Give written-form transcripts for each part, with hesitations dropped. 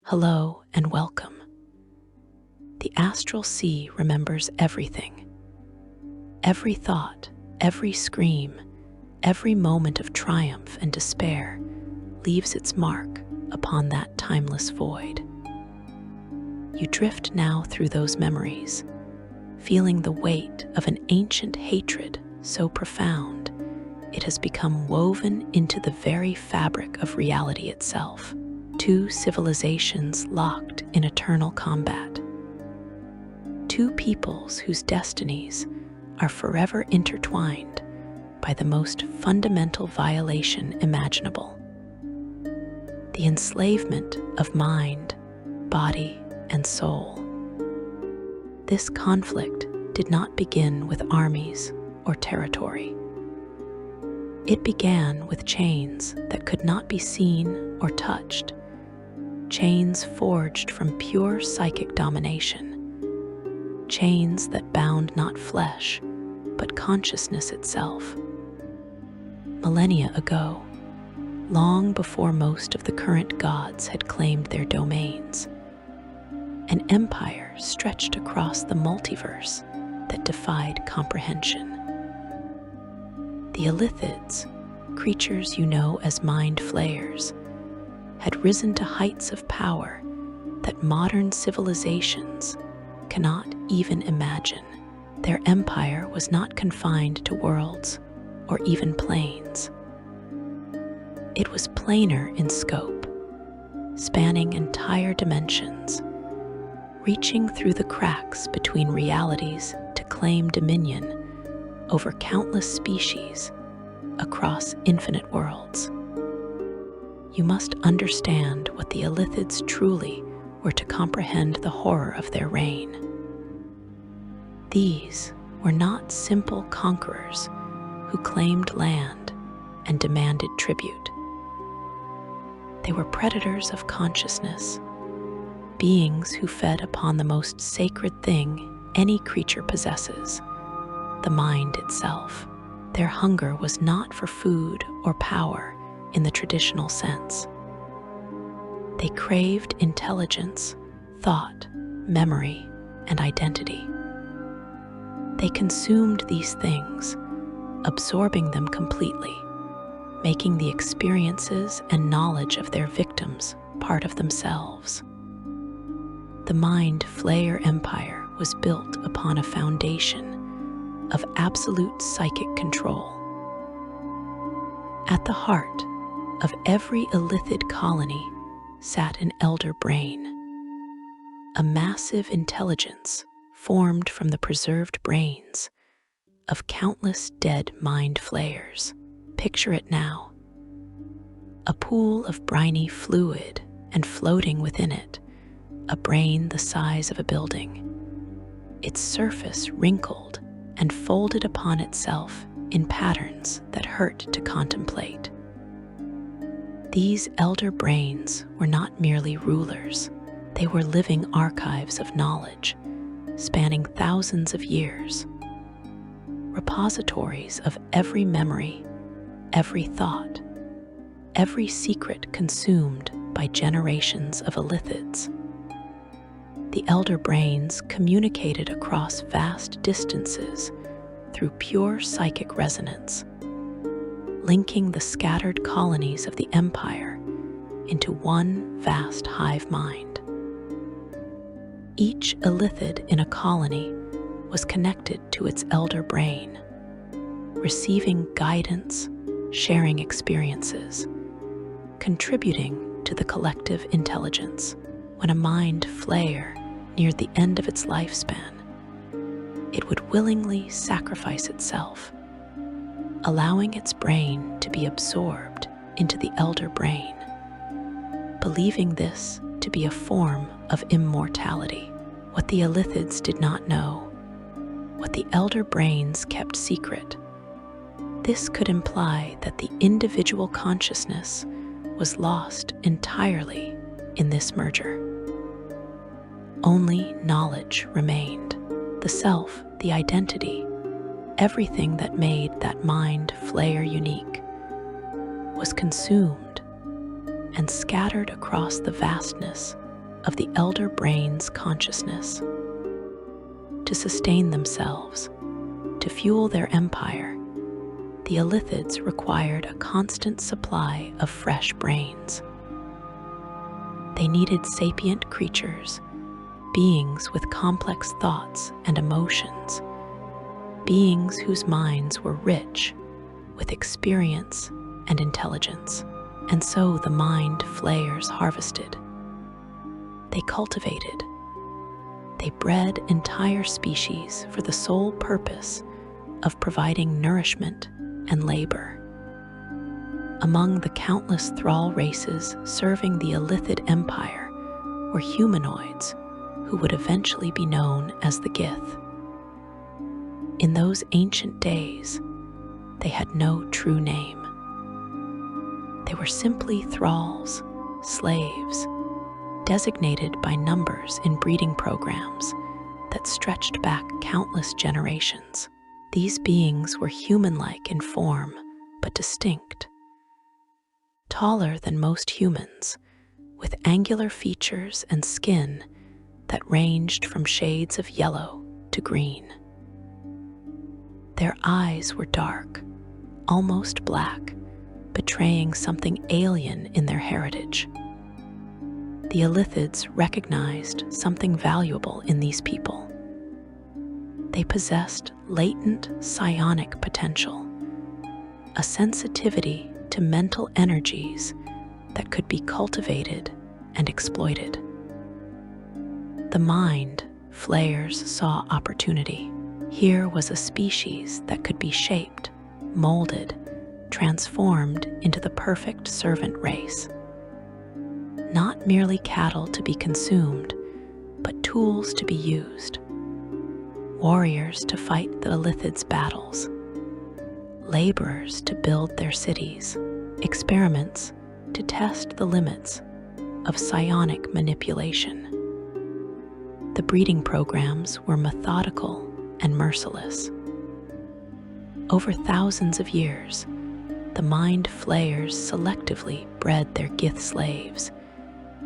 Hello and welcome. The astral sea remembers everything. Every thought, every scream, every moment of triumph and despair leaves its mark upon that timeless void. You drift now through those memories, feeling the weight of an ancient hatred so profound it has become woven into the very fabric of reality itself. Two civilizations locked in eternal combat. Two peoples whose destinies are forever intertwined by the most fundamental violation imaginable. The enslavement of mind, body, and soul. This conflict did not begin with armies or territory. It began with chains that could not be seen or touched, chains forged from pure psychic domination, chains that bound not flesh, but consciousness itself. Millennia ago, long before most of the current gods had claimed their domains, an empire stretched across the multiverse that defied comprehension. The Illithids, creatures you know as Mind Flayers, had risen to heights of power that modern civilizations cannot even imagine. Their empire was not confined to worlds or even planes. It was planar in scope, spanning entire dimensions, reaching through the cracks between realities to claim dominion over countless species across infinite worlds. You must understand what the Illithids truly were to comprehend the horror of their reign. These were not simple conquerors who claimed land and demanded tribute. They were predators of consciousness, beings who fed upon the most sacred thing any creature possesses, the mind itself. Their hunger was not for food or power in the traditional sense. They craved intelligence, thought, memory, and identity. They consumed these things, absorbing them completely, making the experiences and knowledge of their victims part of themselves. The Mind Flayer Empire was built upon a foundation of absolute psychic control. At the heart of every Illithid colony sat an elder brain, a massive intelligence formed from the preserved brains of countless dead Mind Flayers. Picture it now. A pool of briny fluid, and floating within it, a brain the size of a building, its surface wrinkled and folded upon itself in patterns that hurt to contemplate. These elder brains were not merely rulers, they were living archives of knowledge, spanning thousands of years, repositories of every memory, every thought, every secret consumed by generations of Illithids. The elder brains communicated across vast distances through pure psychic resonance, linking the scattered colonies of the empire into one vast hive mind. Each Illithid in a colony was connected to its elder brain, receiving guidance, sharing experiences, contributing to the collective intelligence. When a Mind Flayer neared the end of its lifespan, it would willingly sacrifice itself, allowing its brain to be absorbed into the elder brain, believing this to be a form of immortality. What the Illithids did not know, what the elder brains kept secret, this could imply that the individual consciousness was lost entirely in this merger. Only knowledge remained, the self, the identity, everything that made that Mind Flayer unique, was consumed and scattered across the vastness of the elder brain's consciousness. To sustain themselves, to fuel their empire, the Illithids required a constant supply of fresh brains. They needed sapient creatures, beings with complex thoughts and emotions, beings whose minds were rich with experience and intelligence. And so the Mind Flayers harvested. They cultivated. They bred entire species for the sole purpose of providing nourishment and labor. Among the countless thrall races serving the Illithid Empire were humanoids who would eventually be known as the Gith. In those ancient days, they had no true name. They were simply thralls, slaves, designated by numbers in breeding programs that stretched back countless generations. These beings were human-like in form, but distinct. Taller than most humans, with angular features and skin that ranged from shades of yellow to green. Their eyes were dark, almost black, betraying something alien in their heritage. The Illithids recognized something valuable in these people. They possessed latent psionic potential, a sensitivity to mental energies that could be cultivated and exploited. The Mind Flayers saw opportunity. Here was a species that could be shaped, molded, transformed into the perfect servant race. Not merely cattle to be consumed, but tools to be used. Warriors to fight the Illithids' battles. Laborers to build their cities. Experiments to test the limits of psionic manipulation. The breeding programs were methodical and merciless. Over thousands of years, the Mind Flayers selectively bred their Gith slaves,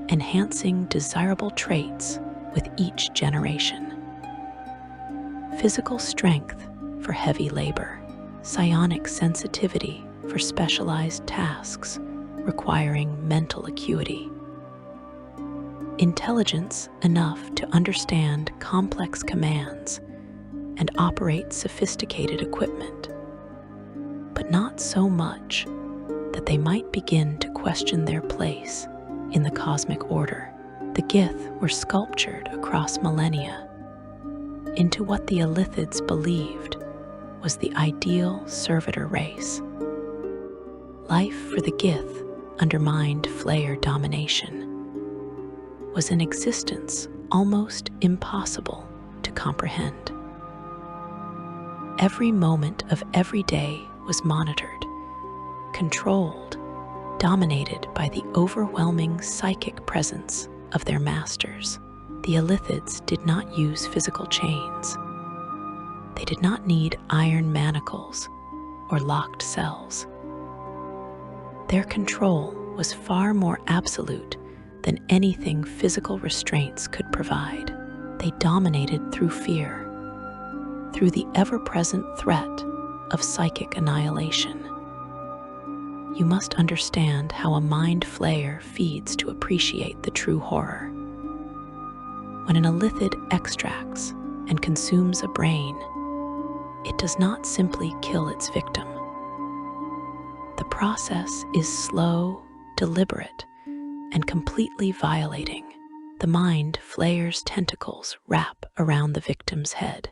enhancing desirable traits with each generation. Physical strength for heavy labor, psionic sensitivity for specialized tasks requiring mental acuity, intelligence enough to understand complex commands and operate sophisticated equipment, but not so much that they might begin to question their place in the cosmic order. The Gith were sculptured across millennia into what the Illithids believed was the ideal servitor race. Life for the Gith under Mind Flayer domination was an existence almost impossible to comprehend. Every moment of every day was monitored, controlled, dominated by the overwhelming psychic presence of their masters. The Illithids did not use physical chains. They did not need iron manacles or locked cells. Their control was far more absolute than anything physical restraints could provide. They dominated through fear, through the ever-present threat of psychic annihilation. You must understand how a Mind Flayer feeds to appreciate the true horror. When an Illithid extracts and consumes a brain, it does not simply kill its victim. The process is slow, deliberate, and completely violating. The Mind Flayer's tentacles wrap around the victim's head,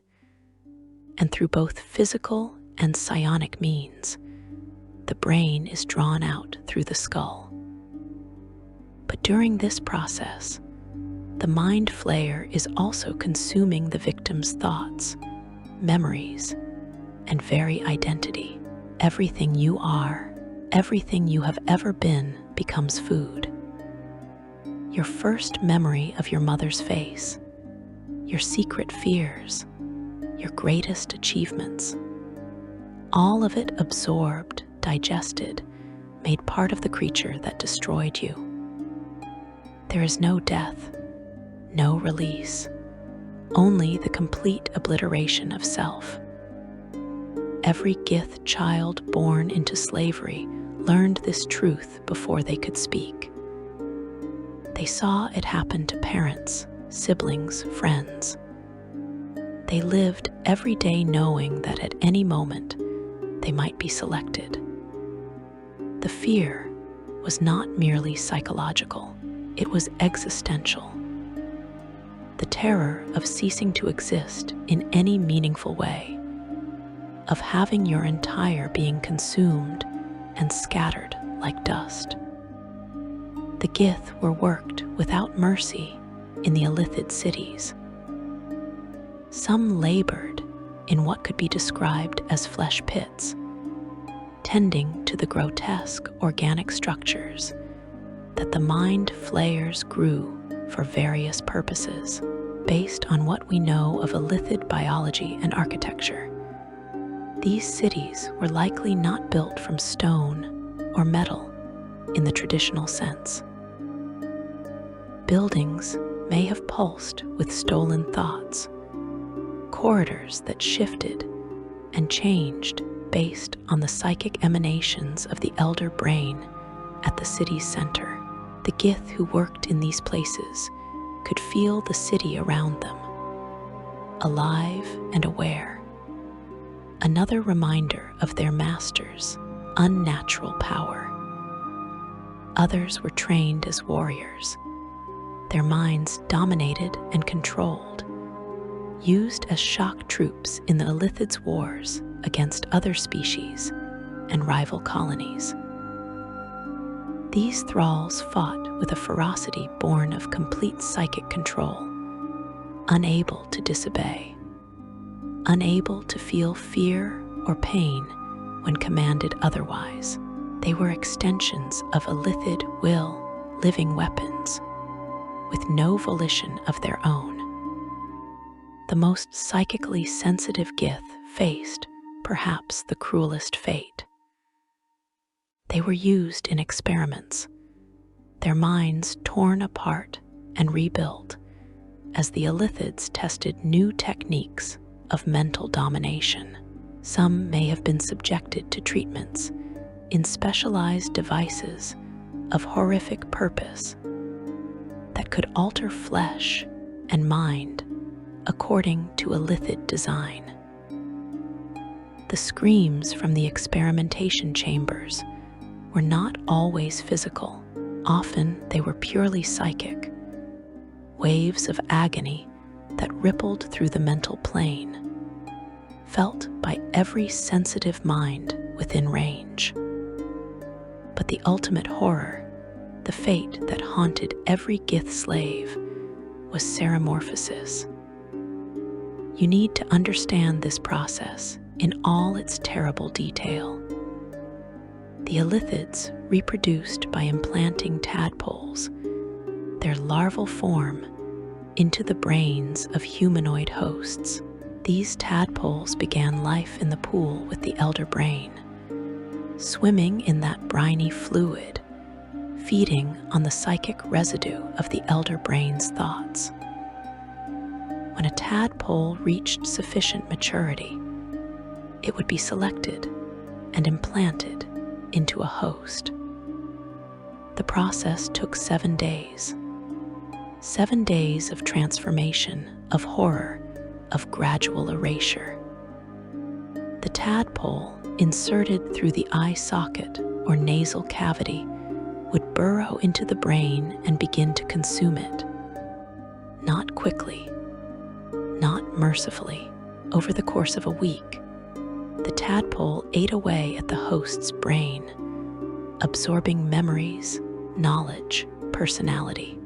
and through both physical and psionic means, the brain is drawn out through the skull. But during this process, the Mind Flayer is also consuming the victim's thoughts, memories, and very identity. Everything you are, everything you have ever been becomes food. Your first memory of your mother's face, your secret fears, your greatest achievements, all of it absorbed, digested, made part of the creature that destroyed you. There is no death, no release, only the complete obliteration of self. Every Gith child born into slavery learned this truth before they could speak. They saw it happen to parents, siblings, friends. They lived every day knowing that at any moment they might be selected. The fear was not merely psychological, it was existential. The terror of ceasing to exist in any meaningful way, of having your entire being consumed and scattered like dust. The Gith were worked without mercy in the Illithid cities. Some labored in what could be described as flesh pits, tending to the grotesque organic structures that the Mind Flayers grew for various purposes, based on what we know of Illithid biology and architecture. These cities were likely not built from stone or metal in the traditional sense. Buildings may have pulsed with stolen thoughts, corridors that shifted and changed based on the psychic emanations of the elder brain at the city's center. The Gith who worked in these places could feel the city around them, alive and aware. Another reminder of their master's unnatural power. Others were trained as warriors, their minds dominated and controlled, used as shock troops in the Illithid's wars against other species and rival colonies. These thralls fought with a ferocity born of complete psychic control, unable to disobey, unable to feel fear or pain when commanded otherwise. They were extensions of Illithid will, living weapons, with no volition of their own. The most psychically sensitive Gith faced perhaps the cruelest fate. They were used in experiments, their minds torn apart and rebuilt as the Illithids tested new techniques of mental domination. Some may have been subjected to treatments in specialized devices of horrific purpose that could alter flesh and mind according to Illithid design. The screams from the experimentation chambers were not always physical. Often they were purely psychic, waves of agony that rippled through the mental plane, felt by every sensitive mind within range. But the ultimate horror, the fate that haunted every Gith slave, was seramorphosis. You need to understand this process in all its terrible detail. The Illithids reproduced by implanting tadpoles, their larval form, into the brains of humanoid hosts. These tadpoles began life in the pool with the elder brain, swimming in that briny fluid, feeding on the psychic residue of the elder brain's thoughts. When a tadpole reached sufficient maturity, it would be selected and implanted into a host. The process took 7 days. 7 days of transformation, of horror, of gradual erasure. The tadpole, inserted through the eye socket or nasal cavity, would burrow into the brain and begin to consume it. Not quickly, not mercifully. Over the course of a week, the tadpole ate away at the host's brain, absorbing memories, knowledge, personality.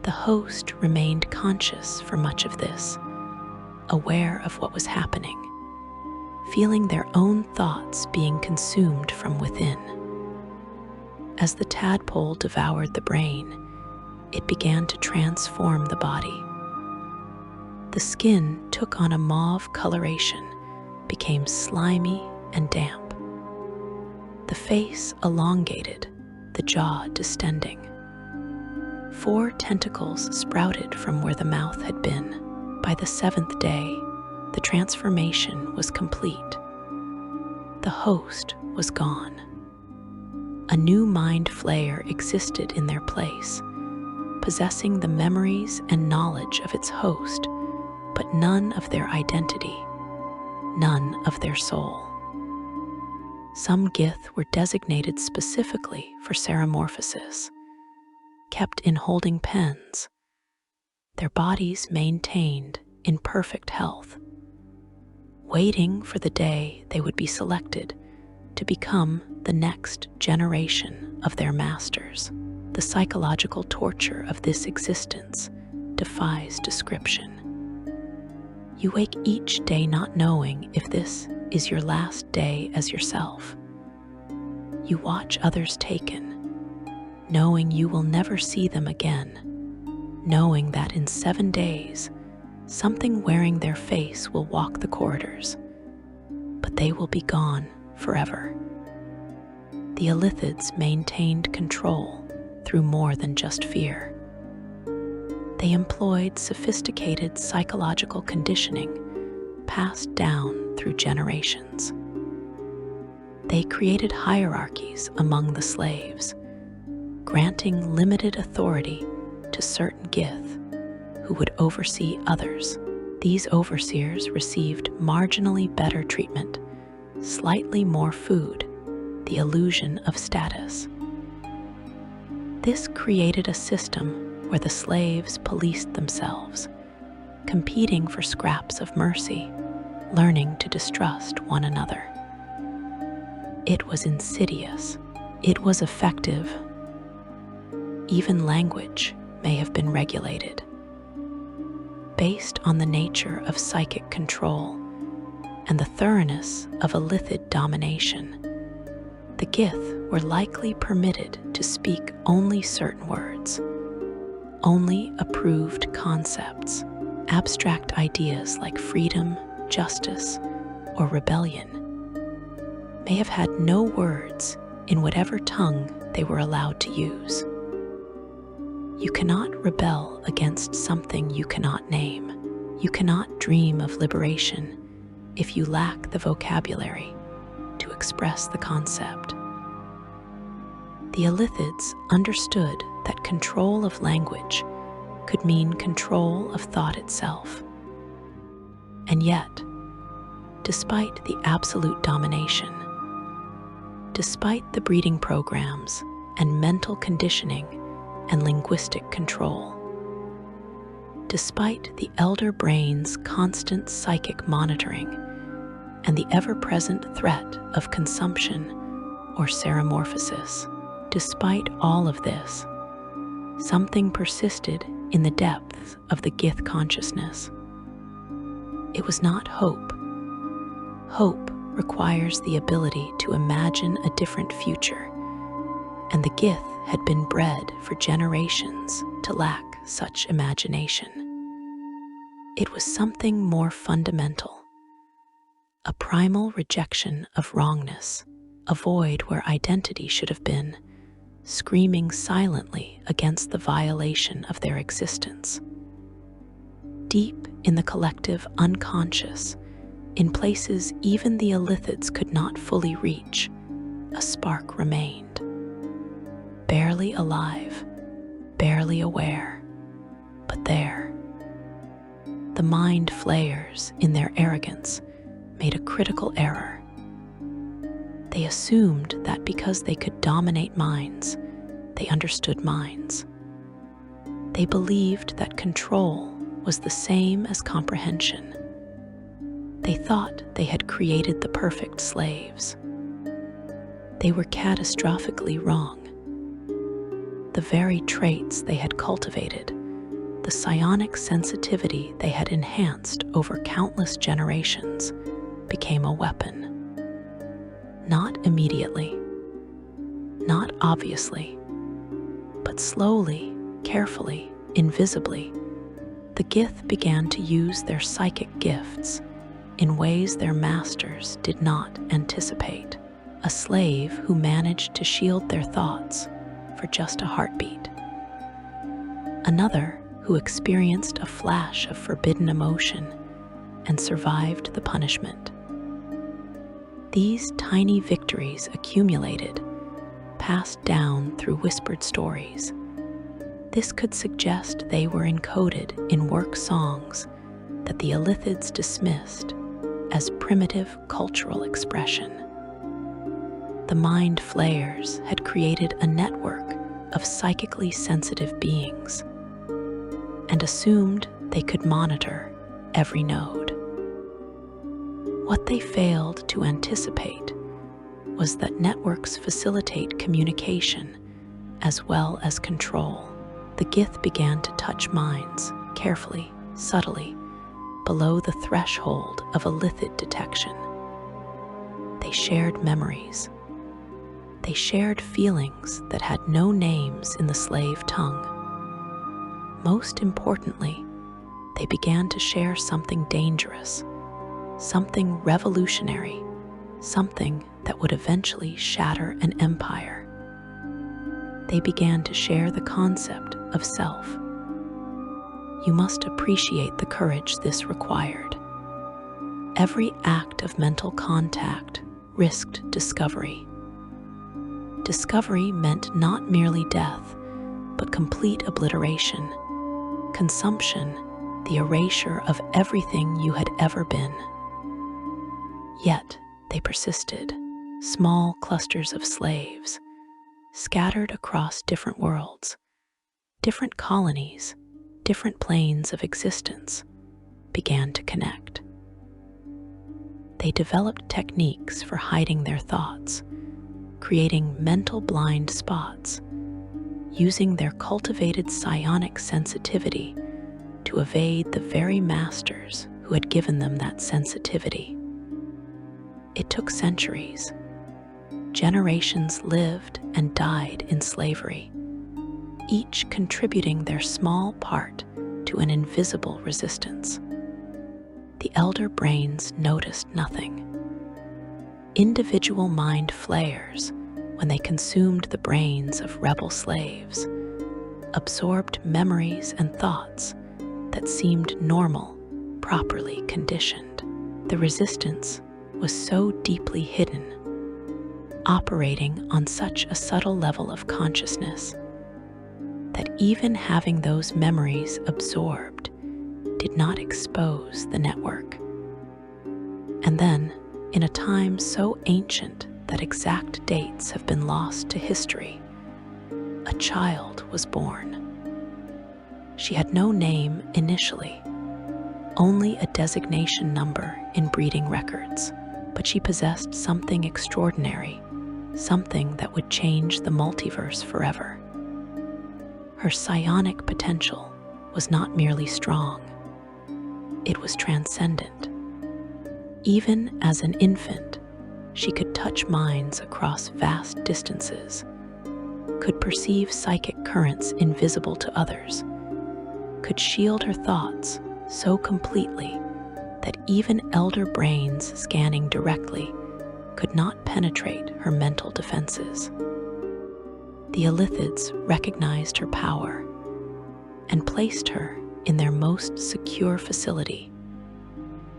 The host remained conscious for much of this, aware of what was happening, feeling their own thoughts being consumed from within. As the tadpole devoured the brain, it began to transform the body. The skin took on a mauve coloration, became slimy and damp. The face elongated, the jaw distending. 4 tentacles sprouted from where the mouth had been. By the 7th day, the transformation was complete. The host was gone. A new mind flayer existed in their place, possessing the memories and knowledge of its host, but none of their identity, none of their soul. Some Gith were designated specifically for seramorphosis, kept in holding pens, their bodies maintained in perfect health, waiting for the day they would be selected to become the next generation of their masters. The psychological torture of this existence defies description. You wake each day not knowing if this is your last day as yourself. You watch others taken, knowing you will never see them again, knowing that in 7 days, something wearing their face will walk the corridors, but they will be gone forever. The Illithids maintained control through more than just fear. They employed sophisticated psychological conditioning passed down through generations. They created hierarchies among the slaves, granting limited authority to certain Gith who would oversee others. These overseers received marginally better treatment, slightly more food, the illusion of status. This created a system where the slaves policed themselves, competing for scraps of mercy, learning to distrust one another. It was insidious. It was effective. Even language may have been regulated. Based on the nature of psychic control and the thoroughness of Illithid domination, the Gith were likely permitted to speak only certain words, only approved concepts. Abstract ideas like freedom, justice, or rebellion may have had no words in whatever tongue they were allowed to use. You cannot rebel against something you cannot name. You cannot dream of liberation if you lack the vocabulary to express the concept. The Illithids understood that control of language could mean control of thought itself. And yet, despite the absolute domination, despite the breeding programs and mental conditioning and linguistic control, despite the elder brain's constant psychic monitoring and the ever-present threat of consumption or seramorphosis, despite all of this, something persisted in the depths of the Gith consciousness. It was not hope. Hope requires the ability to imagine a different future, and the Gith had been bred for generations to lack such imagination. It was something more fundamental, a primal rejection of wrongness, a void where identity should have been, screaming silently against the violation of their existence. Deep in the collective unconscious, in places even the Illithids could not fully reach, a spark remained. Barely alive, barely aware, but there. The mind flayers, in their arrogance, made a critical error. They assumed that because they could dominate minds, they understood minds. They believed that control was the same as comprehension. They thought they had created the perfect slaves. They were catastrophically wrong. The very traits they had cultivated, the psionic sensitivity they had enhanced over countless generations, became a weapon. Not immediately, not obviously, but slowly, carefully, invisibly, the Gith began to use their psychic gifts in ways their masters did not anticipate. A slave who managed to shield their thoughts for just a heartbeat, Another who experienced a flash of forbidden emotion and survived the punishment. These tiny victories accumulated, passed down through whispered stories. This could suggest they were encoded in work songs that the Illithids dismissed as primitive cultural expression. The Mind Flayers had created a network of psychically sensitive beings and assumed they could monitor every node. What they failed to anticipate was that networks facilitate communication as well as control. The Gith began to touch minds carefully, subtly, below the threshold of Illithid detection. They shared memories. They shared feelings that had no names in the slave tongue. Most importantly, they began to share something dangerous, something revolutionary, something that would eventually shatter an empire. They began to share the concept of self. You must appreciate the courage this required. Every act of mental contact risked discovery. Discovery meant not merely death, but complete obliteration, consumption, the erasure of everything you had ever been. Yet they persisted, small clusters of slaves, scattered across different worlds, different colonies, different planes of existence, began to connect. They developed techniques for hiding their thoughts, creating mental blind spots, using their cultivated psionic sensitivity to evade the very masters who had given them that sensitivity. It took centuries. Generations lived and died in slavery, each contributing their small part to an invisible resistance. The elder brains noticed nothing. Individual mind flayers, when they consumed the brains of rebel slaves, absorbed memories and thoughts that seemed normal, properly conditioned. The resistance was so deeply hidden, operating on such a subtle level of consciousness, that even having those memories absorbed did not expose the network. And then, in a time so ancient that exact dates have been lost to history, a child was born. She had no name initially, only a designation number in breeding records, but she possessed something extraordinary, something that would change the multiverse forever. Her psionic potential was not merely strong, it was transcendent. Even as an infant, she could touch minds across vast distances, could perceive psychic currents invisible to others, could shield her thoughts so completely that even elder brains scanning directly could not penetrate her mental defenses. The Illithids recognized her power and placed her in their most secure facility,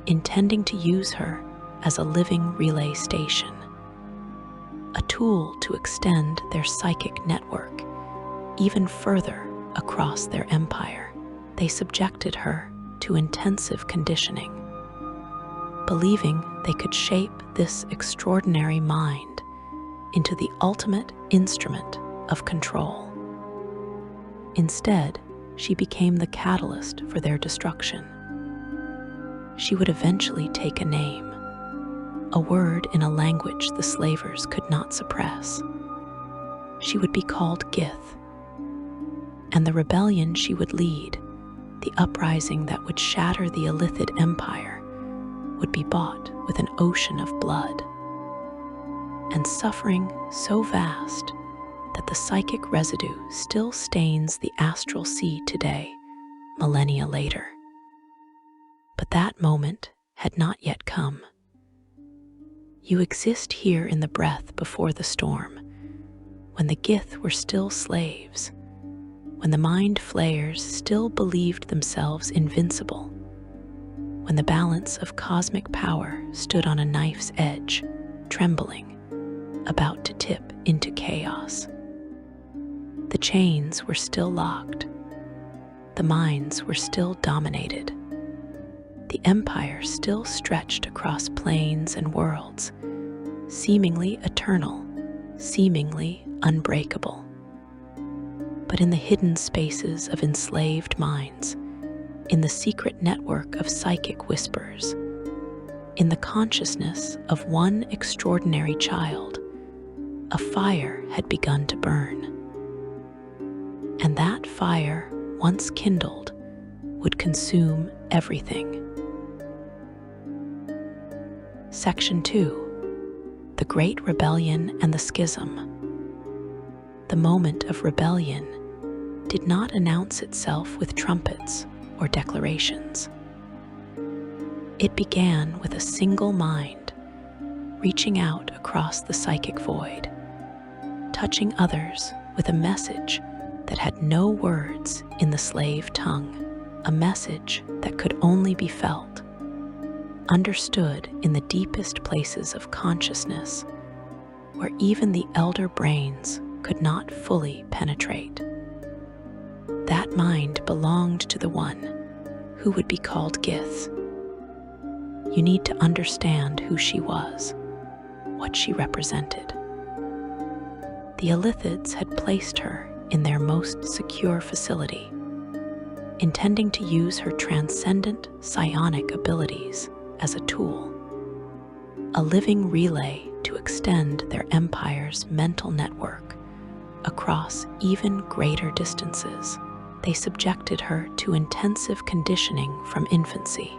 intending to use her as a living relay station, a tool to extend their psychic network even further across their empire. They subjected her to intensive conditioning, believing they could shape this extraordinary mind into the ultimate instrument of control. Instead, she became the catalyst for their destruction. She would eventually take a name, a word in a language the slavers could not suppress. She would be called Gith, and the rebellion she would lead, the uprising that would shatter the Illithid Empire, would be bought with an ocean of blood and suffering so vast that the psychic residue still stains the astral sea today, millennia later. But that moment had not yet come. You exist here in the breath before the storm, when the Gith were still slaves, when the Mind Flayers still believed themselves invincible, when the balance of cosmic power stood on a knife's edge, trembling, about to tip into chaos. The chains were still locked. The minds were still dominated. The empire still stretched across planes and worlds, seemingly eternal, seemingly unbreakable. But in the hidden spaces of enslaved minds, in the secret network of psychic whispers, in the consciousness of one extraordinary child, a fire had begun to burn. And that fire, once kindled, would consume everything. Section 2. The Great Rebellion and the Schism. The moment of rebellion did not announce itself with trumpets or declarations. It began with a single mind, reaching out across the psychic void, touching others with a message that had no words in the slave tongue, a message that could only be felt, understood in the deepest places of consciousness, where even the elder brains could not fully penetrate. That mind belonged to the one who would be called Gith. You need to understand who she was, what she represented. The Illithids had placed her in their most secure facility, intending to use her transcendent psionic abilities as a tool, a living relay to extend their empire's mental network across even greater distances. They subjected her to intensive conditioning from infancy,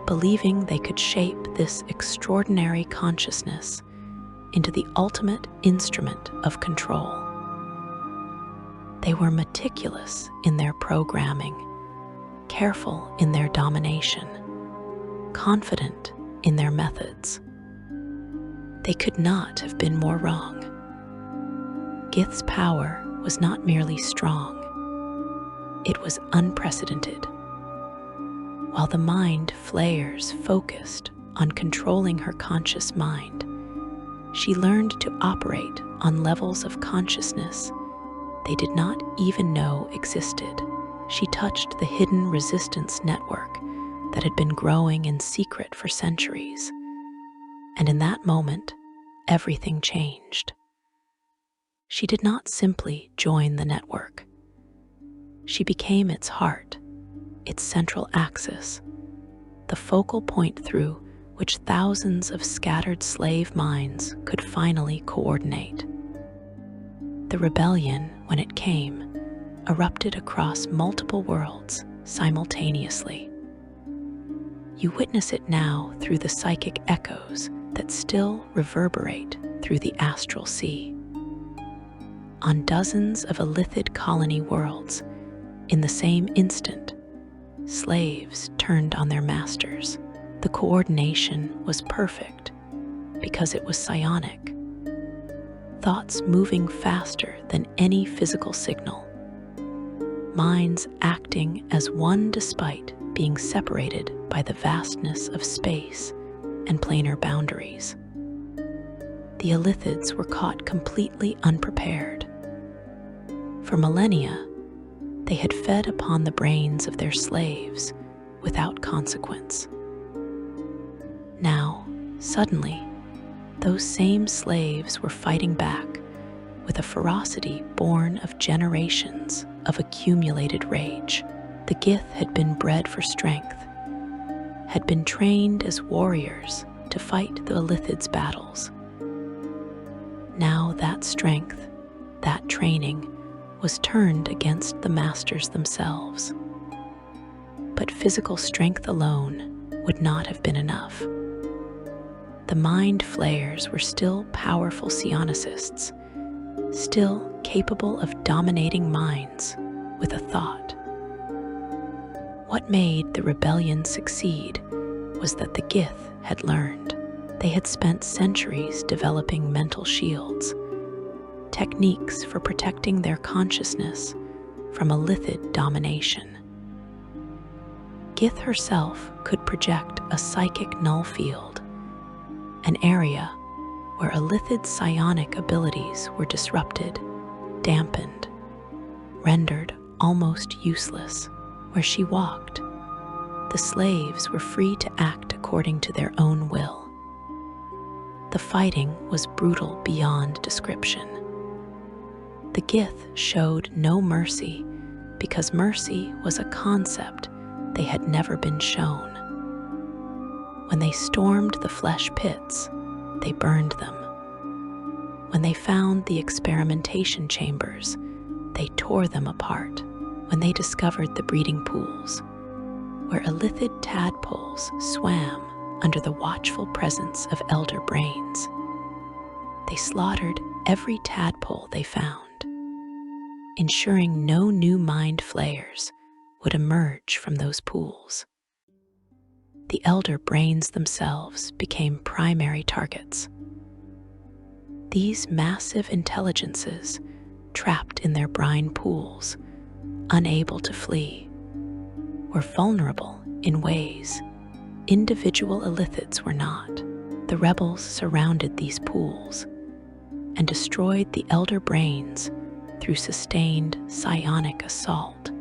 believing they could shape this extraordinary consciousness into the ultimate instrument of control. They were meticulous in their programming, careful in their domination, confident in their methods. They could not have been more wrong. Gith's power was not merely strong, it was unprecedented. While the Mind Flayers focused on controlling her conscious mind, she learned to operate on levels of consciousness they did not even know existed. She touched the hidden resistance network that had been growing in secret for centuries. And in that moment, everything changed. She did not simply join the network. She became its heart, its central axis, the focal point through which thousands of scattered slave minds could finally coordinate. The rebellion, when it came, erupted across multiple worlds simultaneously. You witness it now through the psychic echoes that still reverberate through the astral sea. On dozens of Illithid colony worlds, in the same instant, slaves turned on their masters. The coordination was perfect because it was psionic, thoughts moving faster than any physical signal, minds acting as one despite being separated by the vastness of space and planar boundaries. The Illithids were caught completely unprepared. For millennia, they had fed upon the brains of their slaves without consequence. Now, suddenly, those same slaves were fighting back with a ferocity born of generations of accumulated rage. The Gith had been bred for strength, had been trained as warriors to fight the Illithids' battles. Now that strength, that training, was turned against the masters themselves. But physical strength alone would not have been enough. The Mind Flayers were still powerful psionicists, still capable of dominating minds with a thought. What made the rebellion succeed was that the Gith had learned. They had spent centuries developing mental shields, techniques for protecting their consciousness from Illithid domination. Gith herself could project a psychic null field, an area where Illithid psionic abilities were disrupted, dampened, rendered almost useless. Where she walked, the slaves were free to act according to their own will. The fighting was brutal beyond description. The Gith showed no mercy because mercy was a concept they had never been shown. When they stormed the flesh pits, they burned them. When they found the experimentation chambers, they tore them apart. When they discovered the breeding pools, where Illithid tadpoles swam under the watchful presence of elder brains, they slaughtered every tadpole they found, ensuring no new mind flayers would emerge from those pools. The elder brains themselves became primary targets. These massive intelligences, trapped in their brine pools, unable to flee, were vulnerable in ways individual Illithids were not. The rebels surrounded these pools and destroyed the elder brains through sustained psionic assault.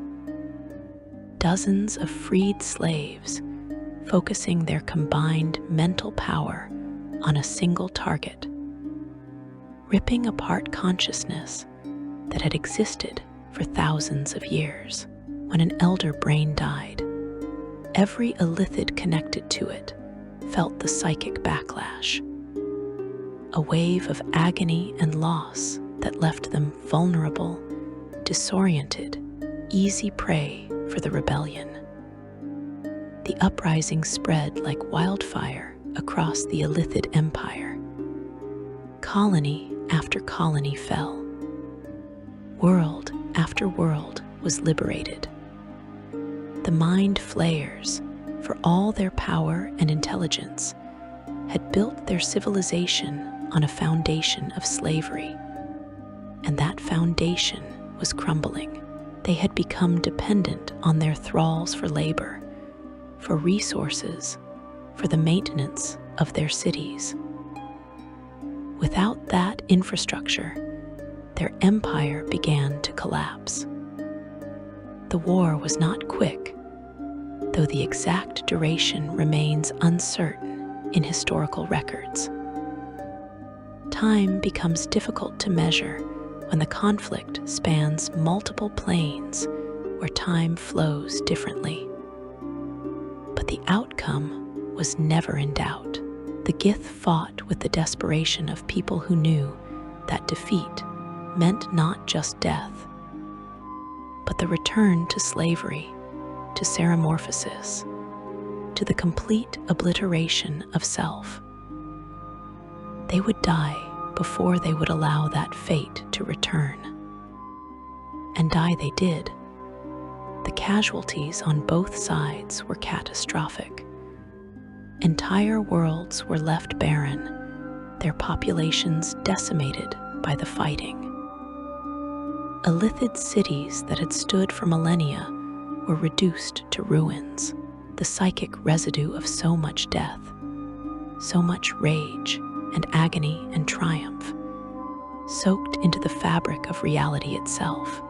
Dozens of freed slaves focusing their combined mental power on a single target, ripping apart consciousness that had existed for thousands of years. When an elder brain died, every Illithid connected to it felt the psychic backlash, a wave of agony and loss that left them vulnerable, disoriented, easy prey for the rebellion. The uprising spread like wildfire across the Illithid Empire. Colony after colony fell. World after world was liberated. The Mind Flayers, for all their power and intelligence, had built their civilization on a foundation of slavery, and that foundation was crumbling. They had become dependent on their thralls for labor, for resources, for the maintenance of their cities. Without that infrastructure, their empire began to collapse. The war was not quick, though the exact duration remains uncertain in historical records. Time becomes difficult to measure when the conflict spans multiple planes where time flows differently. But the outcome was never in doubt. The Gith fought with the desperation of people who knew that defeat meant not just death, but the return to slavery, to ceremorphosis, to the complete obliteration of self. They would die before they would allow that fate to return. And die they did. The casualties on both sides were catastrophic. Entire worlds were left barren, their populations decimated by the fighting. Illithid cities that had stood for millennia were reduced to ruins, the psychic residue of so much death, so much rage and agony and triumph, soaked into the fabric of reality itself.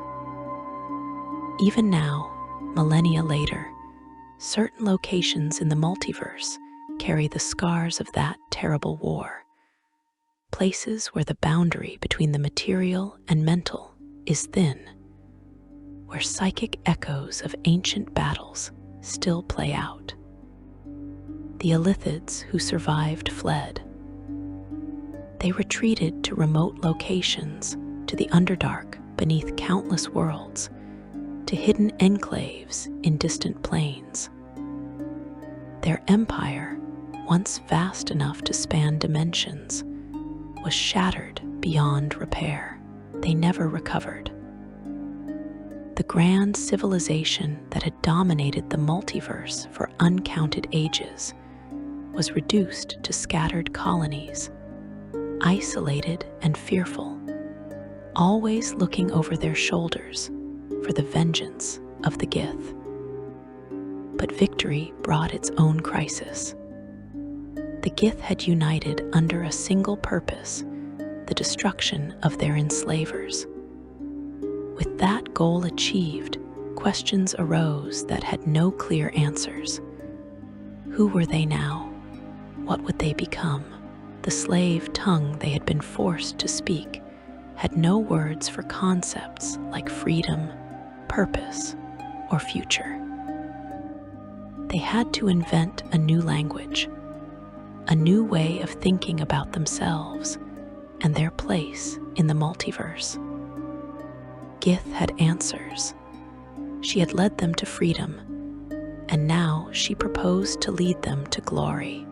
Even now, millennia later, certain locations in the multiverse carry the scars of that terrible war, places where the boundary between the material and mental is thin, where psychic echoes of ancient battles still play out. The Illithids who survived fled. They retreated to remote locations, to the Underdark beneath countless worlds, to hidden enclaves in distant plains. Their empire, once vast enough to span dimensions, was shattered beyond repair. They never recovered. The grand civilization that had dominated the multiverse for uncounted ages was reduced to scattered colonies, isolated and fearful, always looking over their shoulders, for the vengeance of the Gith. But victory brought its own crisis. The Gith had united under a single purpose, the destruction of their enslavers. With that goal achieved, questions arose that had no clear answers. Who were they now? What would they become? The slave tongue they had been forced to speak had no words for concepts like freedom, purpose, or future. They had to invent a new language, a new way of thinking about themselves and their place in the multiverse. Gith had answers. She had led them to freedom, and now she proposed to lead them to glory.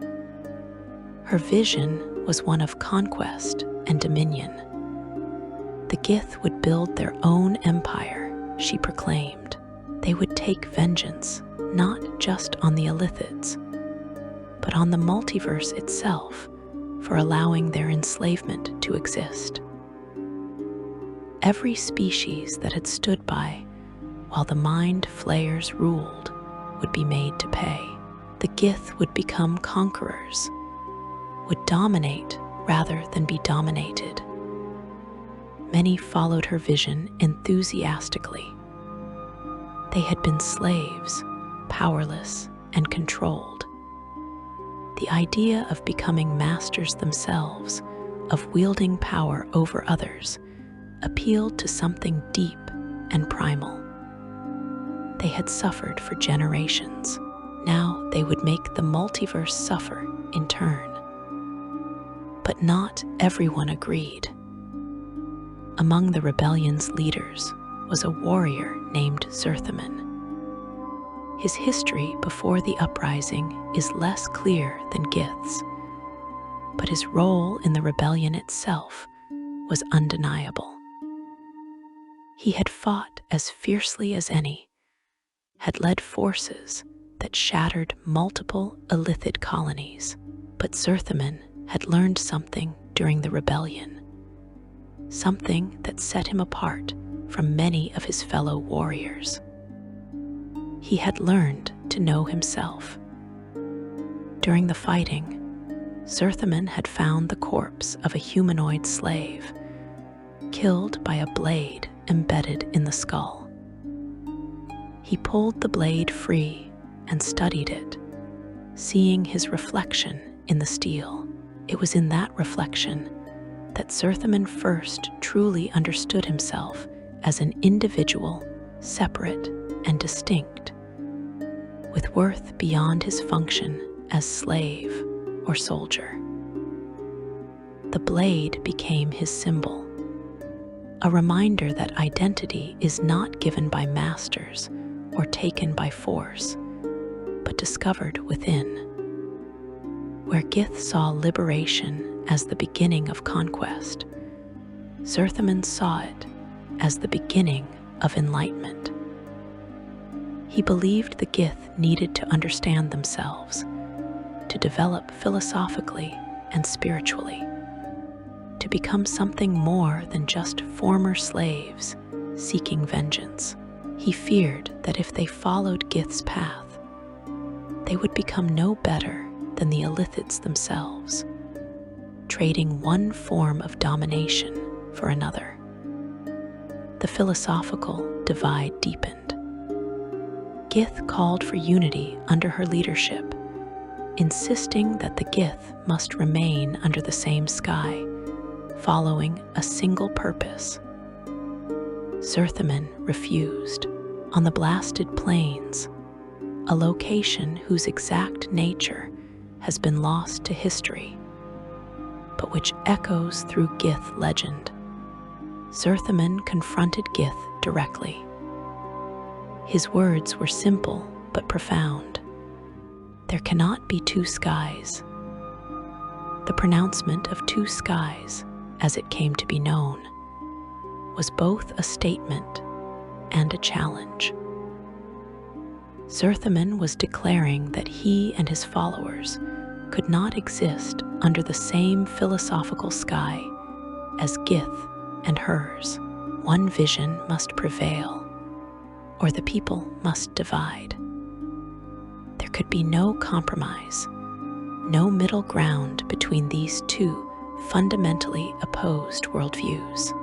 Her vision was one of conquest and dominion. The Gith would build their own empire, she proclaimed. They would take vengeance, not just on the Illithids, but on the multiverse itself for allowing their enslavement to exist. Every species that had stood by while the Mind Flayers ruled would be made to pay. The Gith would become conquerors, would dominate rather than be dominated. Many followed her vision enthusiastically. They had been slaves, powerless and controlled. The idea of becoming masters themselves, of wielding power over others, appealed to something deep and primal. They had suffered for generations. Now they would make the multiverse suffer in turn. But not everyone agreed. Among the rebellion's leaders was a warrior named Zerthaman. His history before the uprising is less clear than Gith's, but his role in the rebellion itself was undeniable. He had fought as fiercely as any, had led forces that shattered multiple Illithid colonies, but Zerthaman had learned something during the rebellion, something that set him apart from many of his fellow warriors. He had learned to know himself. During the fighting, Zerthaman had found the corpse of a humanoid slave, killed by a blade embedded in the skull. He pulled the blade free and studied it, seeing his reflection in the steel. It was in that reflection that Zerthaman first truly understood himself as an individual, separate and distinct, with worth beyond his function as slave or soldier. The blade became his symbol, a reminder that identity is not given by masters or taken by force, but discovered within. Where Gith saw liberation as the beginning of conquest, Zerthaman saw it as the beginning of enlightenment. He believed the Gith needed to understand themselves, to develop philosophically and spiritually, to become something more than just former slaves seeking vengeance. He feared that if they followed Gith's path, they would become no better than the Illithids themselves, trading one form of domination for another. The philosophical divide deepened. Gith called for unity under her leadership, insisting that the Gith must remain under the same sky, following a single purpose. Zerthaman refused. On the blasted plains, a location whose exact nature has been lost to history, but which echoes through Gith legend, Zerthaman confronted Gith directly. His words were simple but profound. There cannot be two skies. The pronouncement of two skies, as it came to be known, was both a statement and a challenge. Zerthaman was declaring that he and his followers could not exist under the same philosophical sky as Gith and hers. One vision must prevail, or the people must divide. There could be no compromise, no middle ground between these two fundamentally opposed worldviews.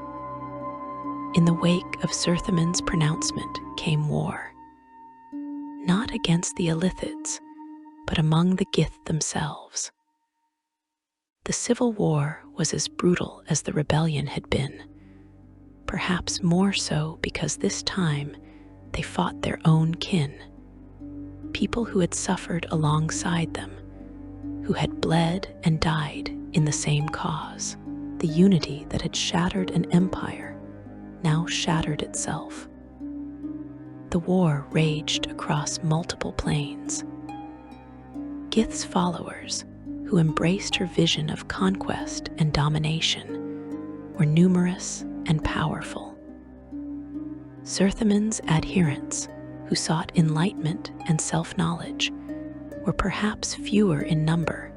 In the wake of Zerthimin's pronouncement came war, not against the Illithids, but among the Gith themselves. The civil war was as brutal as the rebellion had been, perhaps more so because this time they fought their own kin, people who had suffered alongside them, who had bled and died in the same cause. The unity that had shattered an empire now shattered itself. The war raged across multiple planes. Gith's followers, who embraced her vision of conquest and domination, were numerous and powerful. Zerthimin's adherents, who sought enlightenment and self-knowledge, were perhaps fewer in number,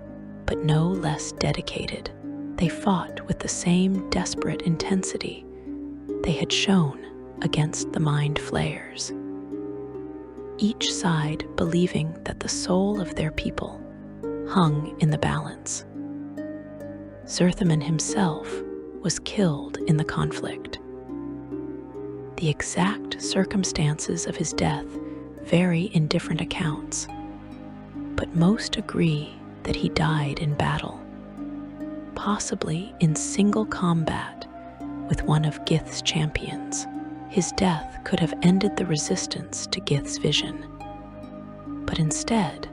but no less dedicated. They fought with the same desperate intensity they had shown against the Mind Flayers, each side believing that the soul of their people hung in the balance. Zerthimin himself was killed in the conflict. The exact circumstances of his death vary in different accounts, but most agree that he died in battle, possibly in single combat with one of Gith's champions. His death could have ended the resistance to Gith's vision, but instead,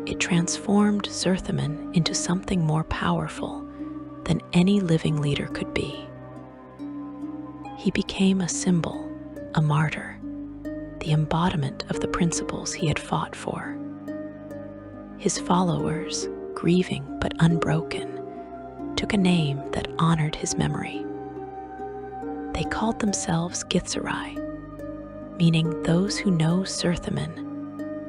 it transformed Zerthimin into something more powerful than any living leader could be. He became a symbol, a martyr, the embodiment of the principles he had fought for. His followers, grieving but unbroken, took a name that honored his memory. They called themselves Githzerai, meaning those who know Zerthimin,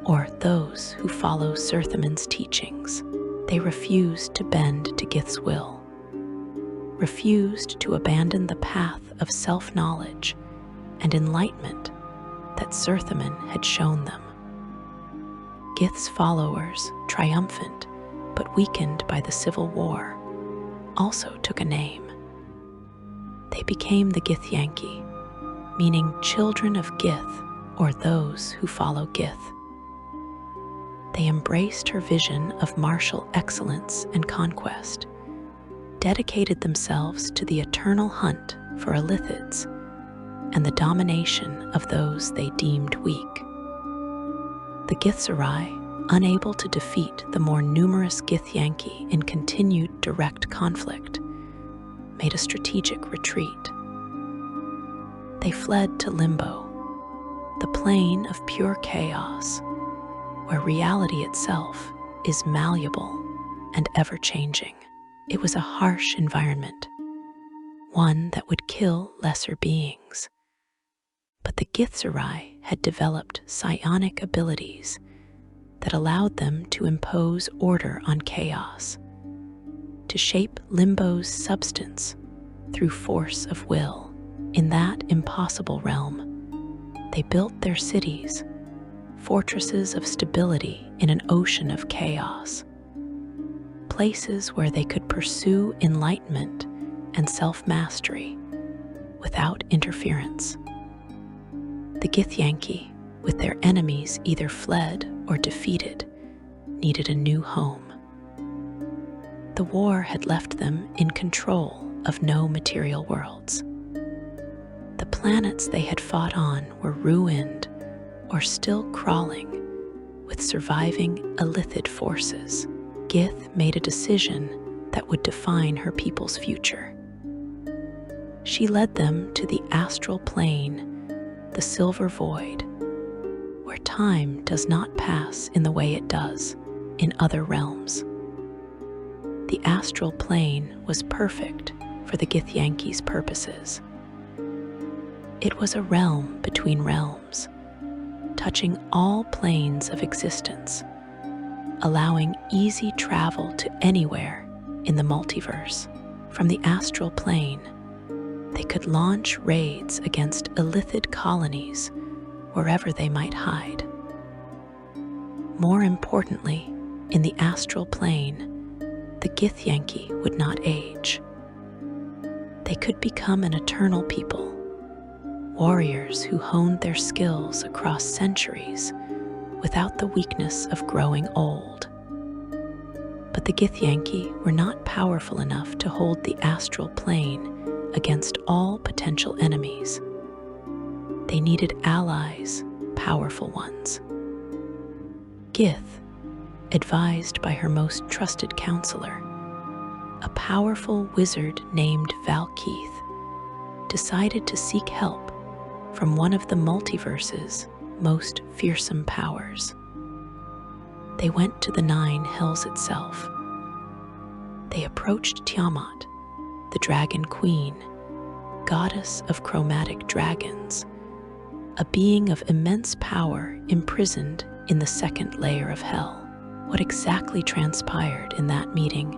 or those who follow Zerthimin's teachings. They refused to bend to Gith's will, refused to abandon the path of self-knowledge and enlightenment that Zerthimin had shown them. Gith's followers, triumphant but weakened by the civil war, also took a name. They became the Githyanki, meaning children of Gith, or those who follow Gith. They embraced her vision of martial excellence and conquest, dedicated themselves to the eternal hunt for Illithids and the domination of those they deemed weak. The Githzerai, unable to defeat the more numerous Githyanki in continued direct conflict, made a strategic retreat. They fled to Limbo, the plane of pure chaos, where reality itself is malleable and ever-changing. It was a harsh environment, one that would kill lesser beings. But the Githzerai had developed psionic abilities that allowed them to impose order on chaos, to shape Limbo's substance through force of will. In that impossible realm, they built their cities, fortresses of stability in an ocean of chaos, places where they could pursue enlightenment and self-mastery without interference. The Githyanki, with their enemies either fled or defeated, needed a new home. The war had left them in control of no material worlds. The planets they had fought on were ruined or still crawling with surviving Illithid forces. Gith made a decision that would define her people's future. She led them to the astral plane, the silver void, where time does not pass in the way it does in other realms. The astral plane was perfect for the Githyanki's purposes. It was a realm between realms, touching all planes of existence, allowing easy travel to anywhere in the multiverse. From the astral plane, they could launch raids against Illithid colonies wherever they might hide. More importantly, in the astral plane, the Githyanki would not age. They could become an eternal people, warriors who honed their skills across centuries without the weakness of growing old. But the Githyanki were not powerful enough to hold the astral plane against all potential enemies. They needed allies, powerful ones. Gith, advised by her most trusted counselor, a powerful wizard named Valkeith, decided to seek help from one of the multiverse's most fearsome powers. They went to the 9 hells itself. They approached Tiamat, the Dragon Queen, goddess of chromatic dragons, a being of immense power imprisoned in the 2nd layer of hell. What exactly transpired in that meeting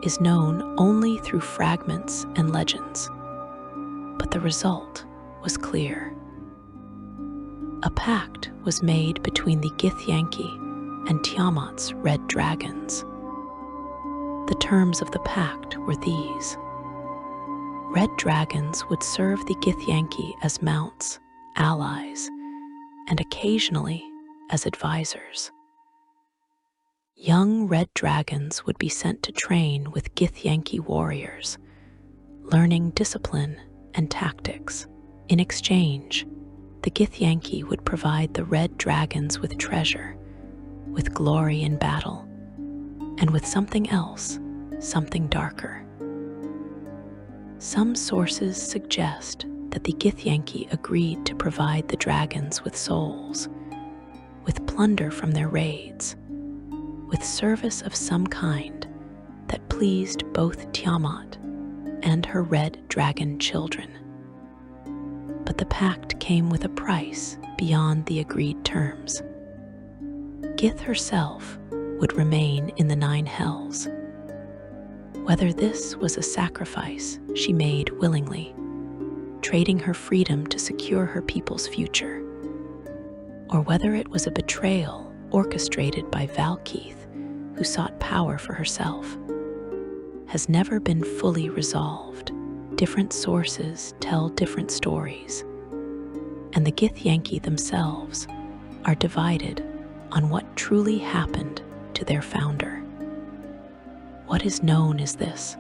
is known only through fragments and legends, but the result was clear. A pact was made between the Githyanki and Tiamat's red dragons. The terms of the pact were these. Red dragons would serve the Githyanki as mounts, allies, and occasionally as advisors. Young red dragons would be sent to train with Githyanki warriors, learning discipline and tactics. In exchange, the Githyanki would provide the red dragons with treasure, with glory in battle, and with something else, something darker. Some sources suggest that the Githyanki agreed to provide the dragons with souls, with plunder from their raids, with service of some kind that pleased both Tiamat and her red dragon children. But the pact came with a price beyond the agreed terms. Gith herself would remain in the 9 hells. Whether this was a sacrifice she made willingly, trading her freedom to secure her people's future, or whether it was a betrayal orchestrated by Valkeith, who sought power for herself, has never been fully resolved. Different sources tell different stories, and the Githyanki themselves are divided on what truly happened to their founder. What is known is this: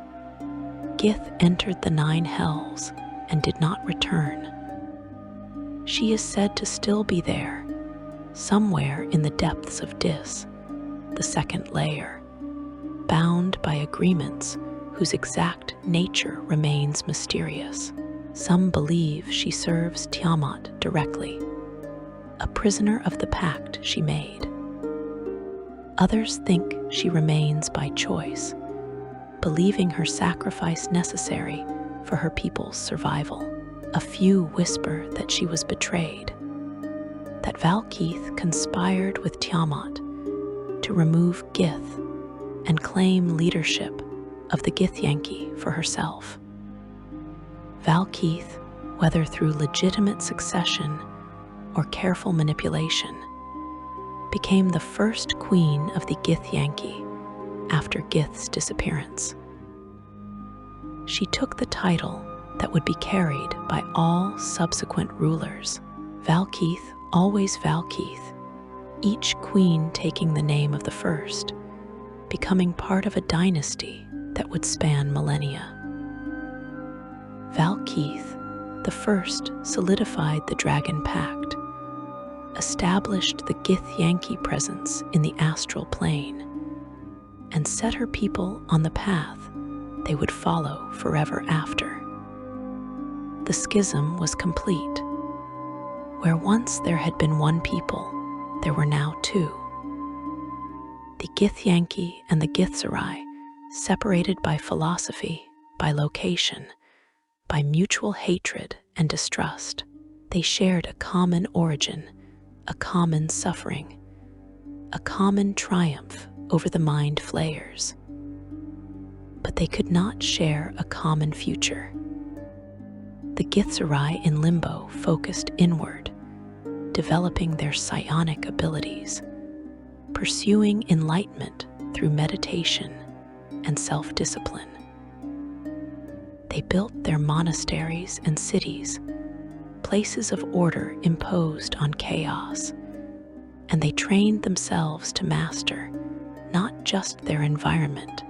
Gith entered the 9 hells and did not return. She is said to still be there, somewhere in the depths of Dis, the 2nd layer, bound by agreements whose exact nature remains mysterious. Some believe she serves Tiamat directly, a prisoner of the pact she made. Others think she remains by choice, believing her sacrifice necessary for her people's survival. A few whisper that she was betrayed, that Valkeith conspired with Tiamat to remove Gith and claim leadership of the Githyanki for herself. Valkeith, whether through legitimate succession or careful manipulation, became the first queen of the Githyanki after Gith's disappearance. She took the title that would be carried by all subsequent rulers. Valkeith, always Valkeith, each queen taking the name of the first, becoming part of a dynasty that would span millennia. Valkeith, the first, solidified the Dragon Pact, established the Githyanki presence in the astral plane, and set her people on the path they would follow forever after. The schism was complete. Where once there had been one people, there were now 2. The Githyanki and the Githzerai, separated by philosophy, by location, by mutual hatred and distrust, they shared a common origin, a common suffering, a common triumph over the Mind Flayers. But they could not share a common future. The Githzerai in limbo focused inward, developing their psionic abilities, pursuing enlightenment through meditation and self-discipline. They built their monasteries and cities, places of order imposed on chaos, and they trained themselves to master not just their environment,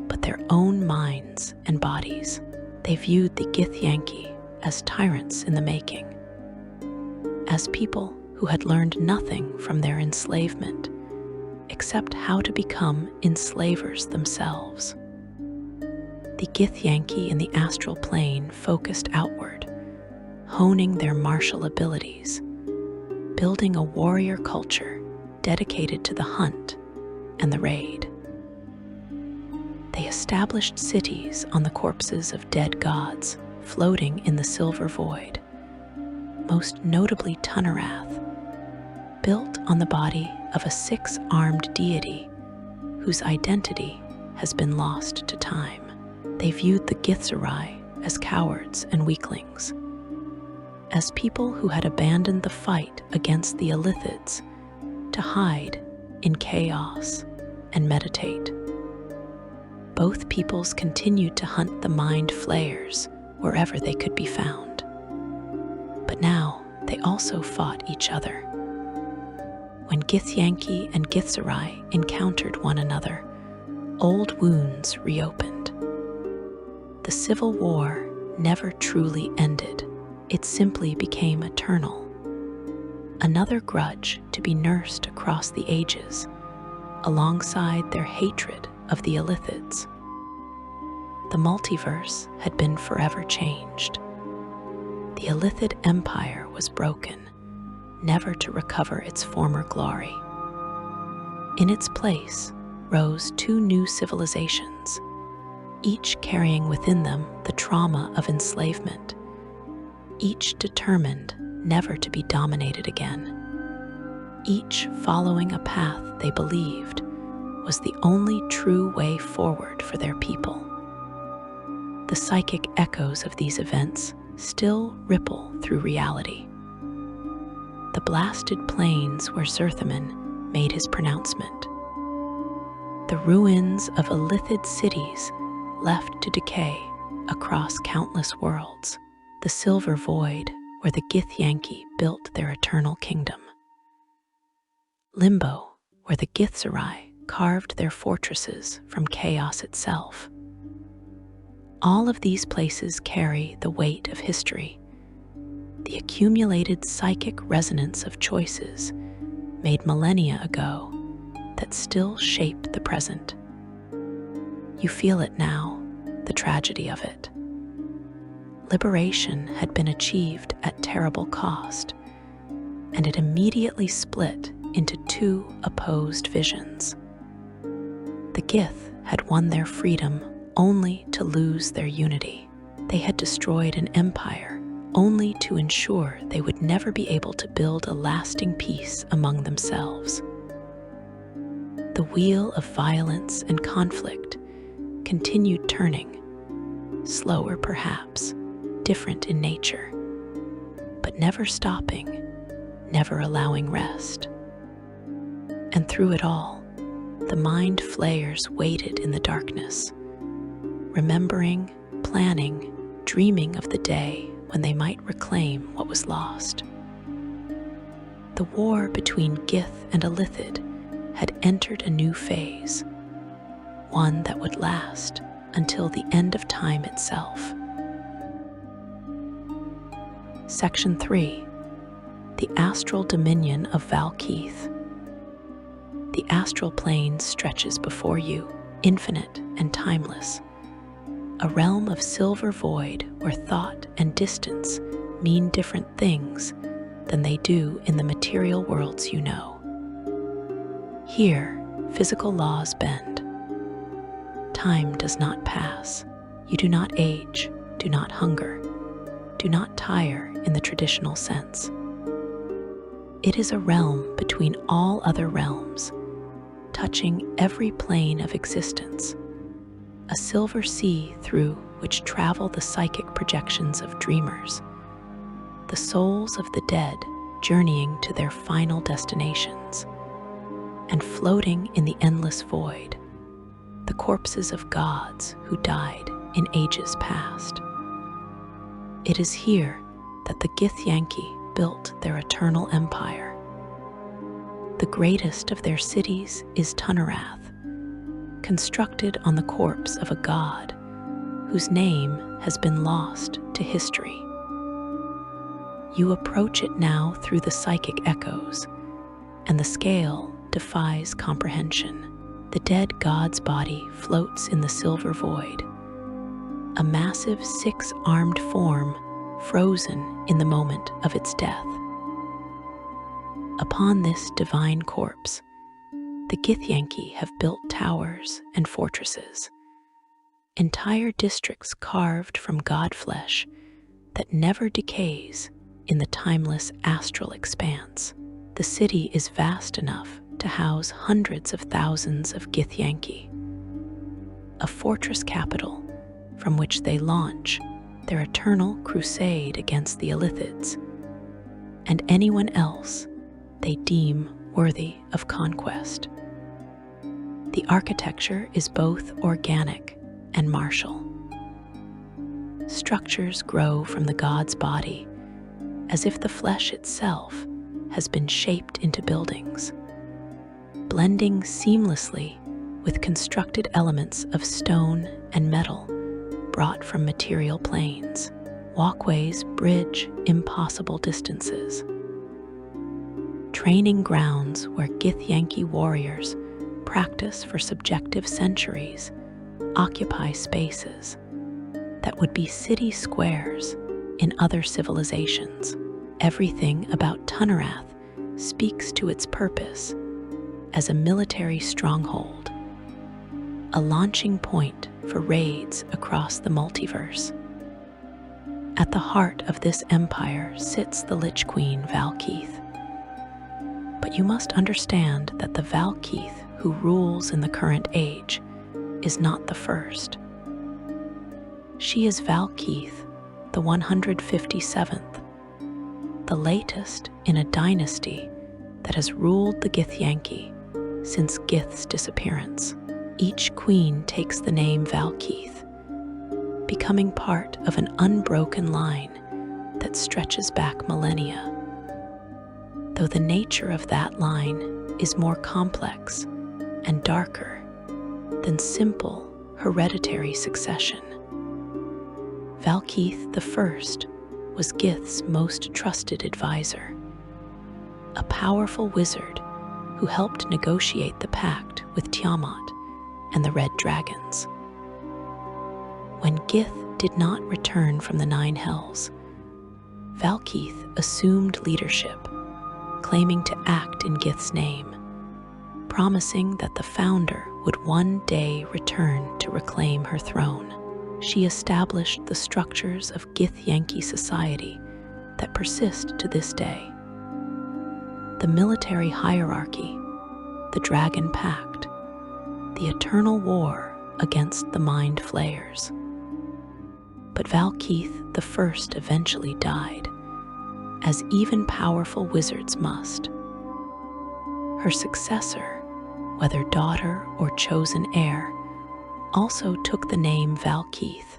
but their own minds and bodies. They viewed the Githyanki as tyrants in the making, as people who had learned nothing from their enslavement except how to become enslavers themselves. The Githyanki in the astral plane focused outward, honing their martial abilities, building a warrior culture dedicated to the hunt and the raid. They established cities on the corpses of dead gods floating in the silver void, most notably Tunnerath, built on the body of a six-armed deity whose identity has been lost to time. They viewed the Githzerai as cowards and weaklings, as people who had abandoned the fight against the Illithids to hide in chaos and meditate. Both peoples continued to hunt the Mind Flayers wherever they could be found. But now they also fought each other. When Githyanki and Githzerai encountered one another, old wounds reopened. The civil war never truly ended. It simply became eternal. Another grudge to be nursed across the ages, alongside their hatred of the Illithids. The multiverse had been forever changed. The Illithid Empire was broken, never to recover its former glory. In its place rose two new civilizations, each carrying within them the trauma of enslavement, each determined never to be dominated again, each following a path they believed was the only true way forward for their people. The psychic echoes of these events still ripple through reality. The blasted plains where Zerthaman made his pronouncement. The ruins of Illithid cities left to decay across countless worlds. The silver void where the Githyanki built their eternal kingdom. Limbo, where the Githzerai carved their fortresses from chaos itself. All of these places carry the weight of history, the accumulated psychic resonance of choices made millennia ago that still shape the present. You feel it now, the tragedy of it. Liberation had been achieved at terrible cost, and it immediately split into two opposed visions. The Gith had won their freedom only to lose their unity. They had destroyed an empire only to ensure they would never be able to build a lasting peace among themselves. The wheel of violence and conflict continued turning, slower perhaps, different in nature, but never stopping, never allowing rest. And through it all, the Mind Flayers waited in the darkness, remembering, planning, dreaming of the day when they might reclaim what was lost. The war between Gith and Illithid had entered a new phase, one that would last until the end of time itself. Section 3. The Astral Dominion of Valkeith. The astral plane stretches before you, infinite and timeless, a realm of silver void where thought and distance mean different things than they do in the material worlds you know. Here, physical laws bend. Time does not pass. You do not age, do not hunger, do not tire in the traditional sense. It is a realm between all other realms, touching every plane of existence, a silver sea through which travel the psychic projections of dreamers, the souls of the dead journeying to their final destinations. And floating in the endless void, the corpses of gods who died in ages past. It is here that the Githyanki built their eternal empire. The greatest of their cities is Tunnerath, constructed on the corpse of a god whose name has been lost to history. You approach it now through the psychic echoes, and the scale defies comprehension. The dead god's body floats in the silver void, a massive six-armed form frozen in the moment of its death. Upon this divine corpse, the Githyanki have built towers and fortresses, entire districts carved from god flesh that never decays in the timeless astral expanse. The city is vast enough to house hundreds of thousands of Githyanki, a fortress capital from which they launch their eternal crusade against the Illithids and anyone else they deem worthy of conquest. The architecture is both organic and martial. Structures grow from the god's body as if the flesh itself has been shaped into buildings, blending seamlessly with constructed elements of stone and metal brought from material planes. Walkways bridge impossible distances. Training grounds where Githyanki warriors practice for subjective centuries occupy spaces that would be city squares in other civilizations. Everything about Tunnerath speaks to its purpose as a military stronghold, a launching point for raids across the multiverse. At the heart of this empire sits the Lich Queen Valkeith. But you must understand that the Valkeith who rules in the current age is not the first. She is Valkeith, the 157th, the latest in a dynasty that has ruled the Githyanki since Gith's disappearance. Each queen takes the name Valkeith, becoming part of an unbroken line that stretches back millennia. Though the nature of that line is more complex and darker than simple hereditary succession. Valkeith I was Gith's most trusted advisor, a powerful wizard who helped negotiate the pact with Tiamat and the Red Dragons. When Gith did not return from the Nine Hells, Valkeith assumed leadership, claiming to act in Gith's name, promising that the founder would one day return to reclaim her throne. She established the structures of Githyanki society that persist to this day. The military hierarchy, the Dragon Pact, the eternal war against the Mind Flayers. But Valkeith I eventually died, as even powerful wizards must. Her successor, whether daughter or chosen heir, also took the name Valkeith,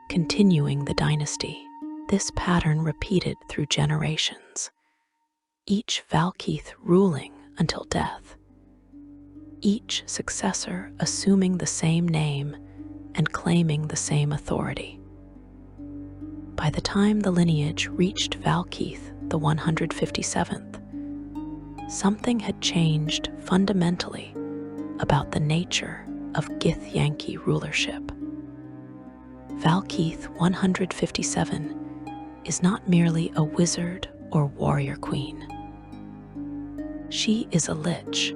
continuing the dynasty. This pattern repeated through generations, each Valkeith ruling until death, each successor assuming the same name and claiming the same authority. By the time the lineage reached Valkeith the 157th, something had changed fundamentally about the nature of Githyanki rulership. Valkeith 157 is not merely a wizard or warrior queen. She is a lich,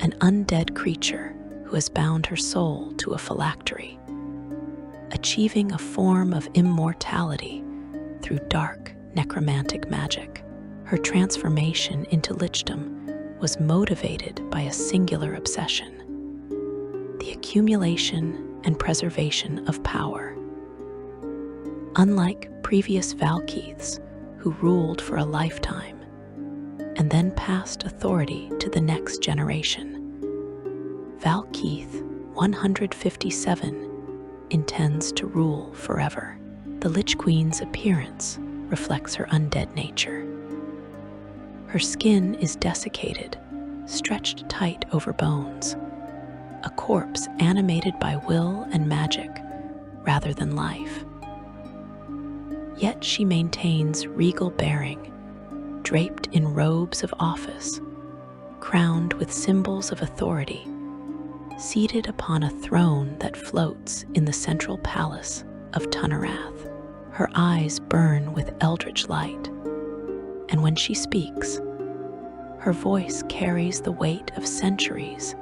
an undead creature who has bound her soul to a phylactery, achieving a form of immortality through dark necromantic magic. Her transformation into lichdom was motivated by a singular obsession: the accumulation and preservation of power. Unlike previous Valkeiths who ruled for a lifetime, and then passed authority to the next generation. Valkeith, 157, intends to rule forever. The Lich Queen's appearance reflects her undead nature. Her skin is desiccated, stretched tight over bones, a corpse animated by will and magic rather than life. Yet she maintains regal bearing, draped in robes of office, crowned with symbols of authority, seated upon a throne that floats in the central palace of Tunnerath. Her eyes burn with eldritch light, and when she speaks, her voice carries the weight of centuries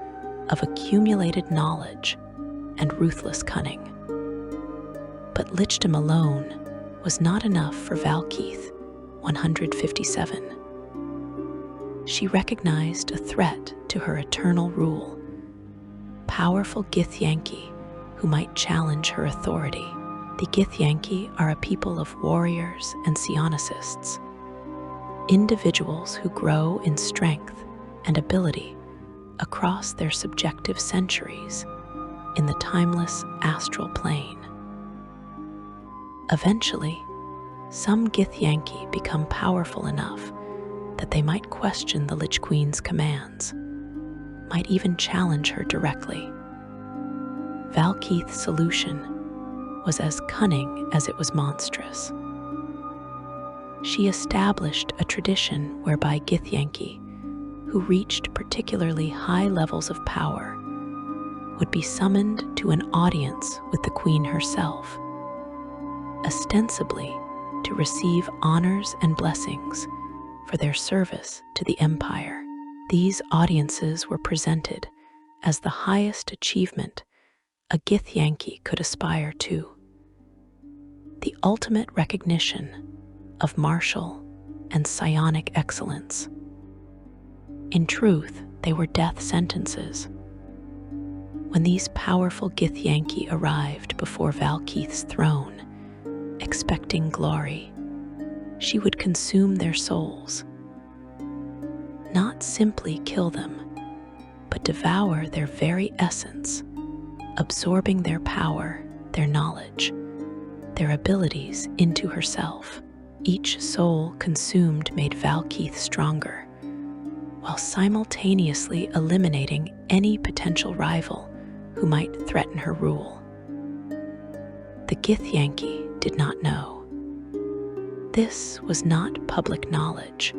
of accumulated knowledge and ruthless cunning. But lichdom alone was not enough for Valkeith, 157. She recognized a threat to her eternal rule, powerful Githyanki who might challenge her authority. The Githyanki are a people of warriors and psionists, individuals who grow in strength and ability across their subjective centuries in the timeless astral plane. Eventually, some Githyanki become powerful enough that they might question the Lich Queen's commands, might even challenge her directly. Valkeith's solution was as cunning as it was monstrous. She established a tradition whereby Githyanki, who reached particularly high levels of power, would be summoned to an audience with the Queen herself, ostensibly to receive honors and blessings for their service to the Empire. These audiences were presented as the highest achievement a Githyanki could aspire to, the ultimate recognition of martial and psionic excellence. In truth, they were death sentences. When these powerful Githyanki arrived before Valkeith's throne, expecting glory, she would consume their souls. Not simply kill them, but devour their very essence, absorbing their power, their knowledge, their abilities into herself. Each soul consumed made Valkeith stronger, while simultaneously eliminating any potential rival who might threaten her rule. The Githyanki did not know. This was not public knowledge,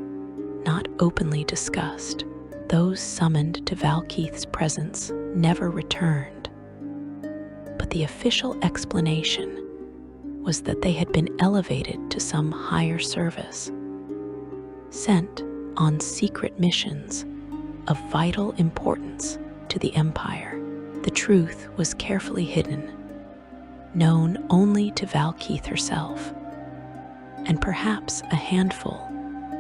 not openly discussed. Those summoned to Valkeith's presence never returned. But the official explanation was that they had been elevated to some higher service, sent on secret missions of vital importance to the Empire. The truth was carefully hidden, known only to Valkeith herself, and perhaps a handful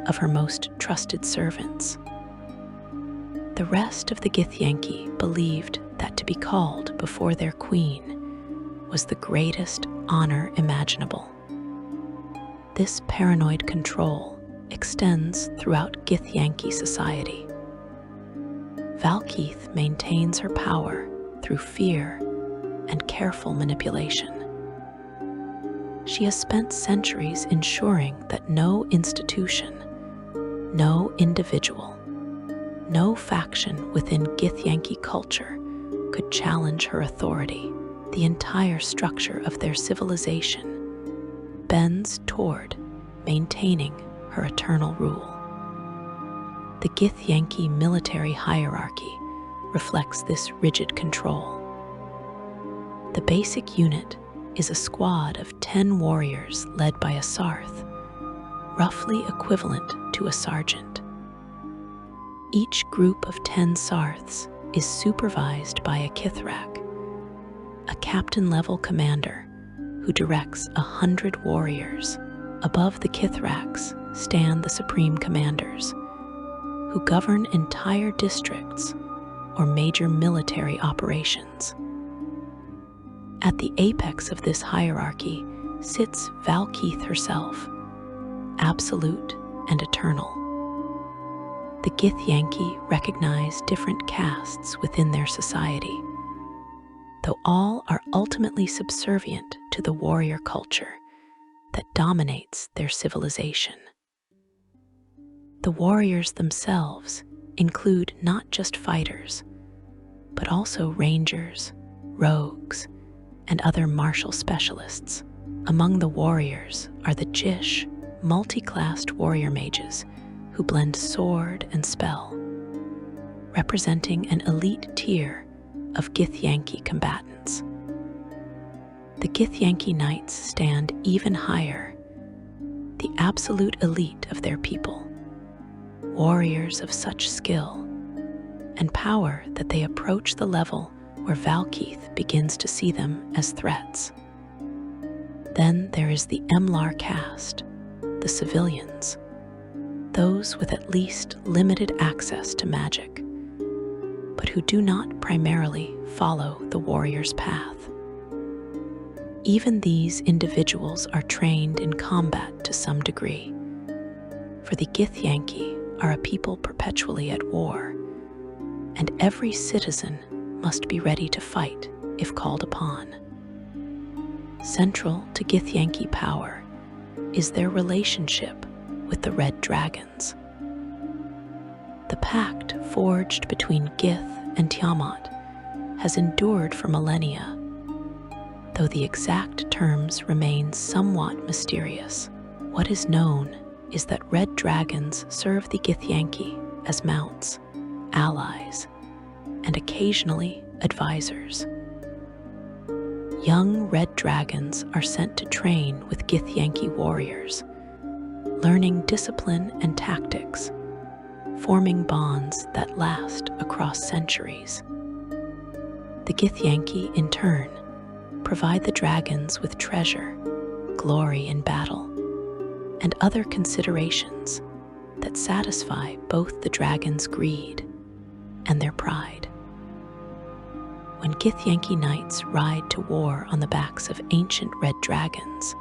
of her most trusted servants. The rest of the Githyanki believed that to be called before their queen was the greatest honor imaginable. This paranoid control extends throughout Githyanki society. Valkeith maintains her power through fear and careful manipulation. She has spent centuries ensuring that no institution, no individual, no faction within Githyanki culture could challenge her authority. The entire structure of their civilization bends toward maintaining her eternal rule. The Githyanki military hierarchy reflects this rigid control. The basic unit is a squad of 10 warriors led by a Sarth, roughly equivalent to a sergeant. Each group of 10 Sarths is supervised by a Kithrak, a captain-level commander who directs 100 warriors. Above the Kithraks stand the supreme commanders, who govern entire districts or major military operations. At the apex of this hierarchy sits Valkeith herself, absolute and eternal. The Githyanki recognize different castes within their society, though all are ultimately subservient to the warrior culture that dominates their civilization. The warriors themselves include not just fighters, but also rangers, rogues, and other martial specialists. Among the warriors are the Jish, multi-classed warrior mages who blend sword and spell, representing an elite tier of Githyanki combatants. The Githyanki knights stand even higher, the absolute elite of their people, warriors of such skill and power that they approach the level where Valkeith begins to see them as threats. Then there is the Emlar caste, the civilians, those with at least limited access to magic, but who do not primarily follow the warrior's path. Even these individuals are trained in combat to some degree, for the Githyanki are a people perpetually at war, and every citizen must be ready to fight if called upon. Central to Githyanki power is their relationship with the Red Dragons. The pact forged between Gith and Tiamat has endured for millennia, though the exact terms remain somewhat mysterious. What is known is that Red Dragons serve the Githyanki as mounts, allies, and occasionally advisors. Young Red Dragons are sent to train with Githyanki warriors, learning discipline and tactics, forming bonds that last across centuries. The Githyanki, in turn, provide the dragons with treasure, glory in battle, and other considerations that satisfy both the dragons' greed and their pride. When Githyanki knights ride to war on the backs of ancient red dragons,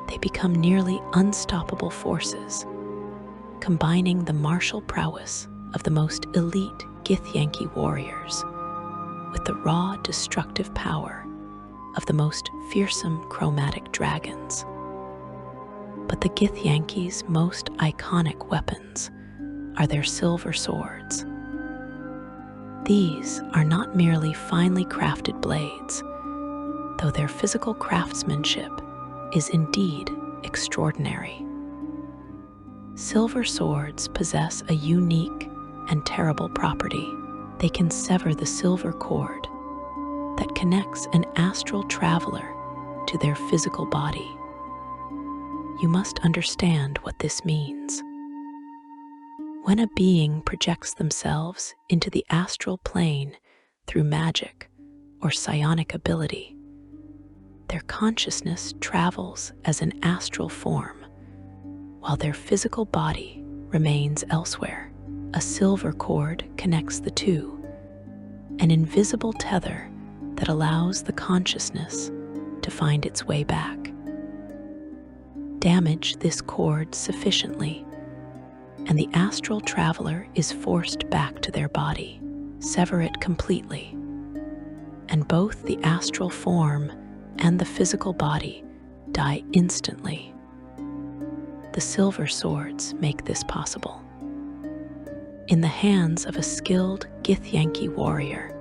they become nearly unstoppable forces, combining the martial prowess of the most elite Githyanki warriors with the raw destructive power of the most fearsome chromatic dragons. But the Githyanki's most iconic weapons are their silver swords. These are not merely finely crafted blades, though their physical craftsmanship is indeed extraordinary. Silver swords possess a unique and terrible property. They can sever the silver cord that connects an astral traveler to their physical body. You must understand what this means. When a being projects themselves into the astral plane through magic or psionic ability, their consciousness travels as an astral form, while their physical body remains elsewhere. A silver cord connects the two, an invisible tether that allows the consciousness to find its way back. Damage this cord sufficiently, and the astral traveler is forced back to their body. Sever it completely, and both the astral form and the physical body die instantly. The silver swords make this possible. In the hands of a skilled Githyanki warrior,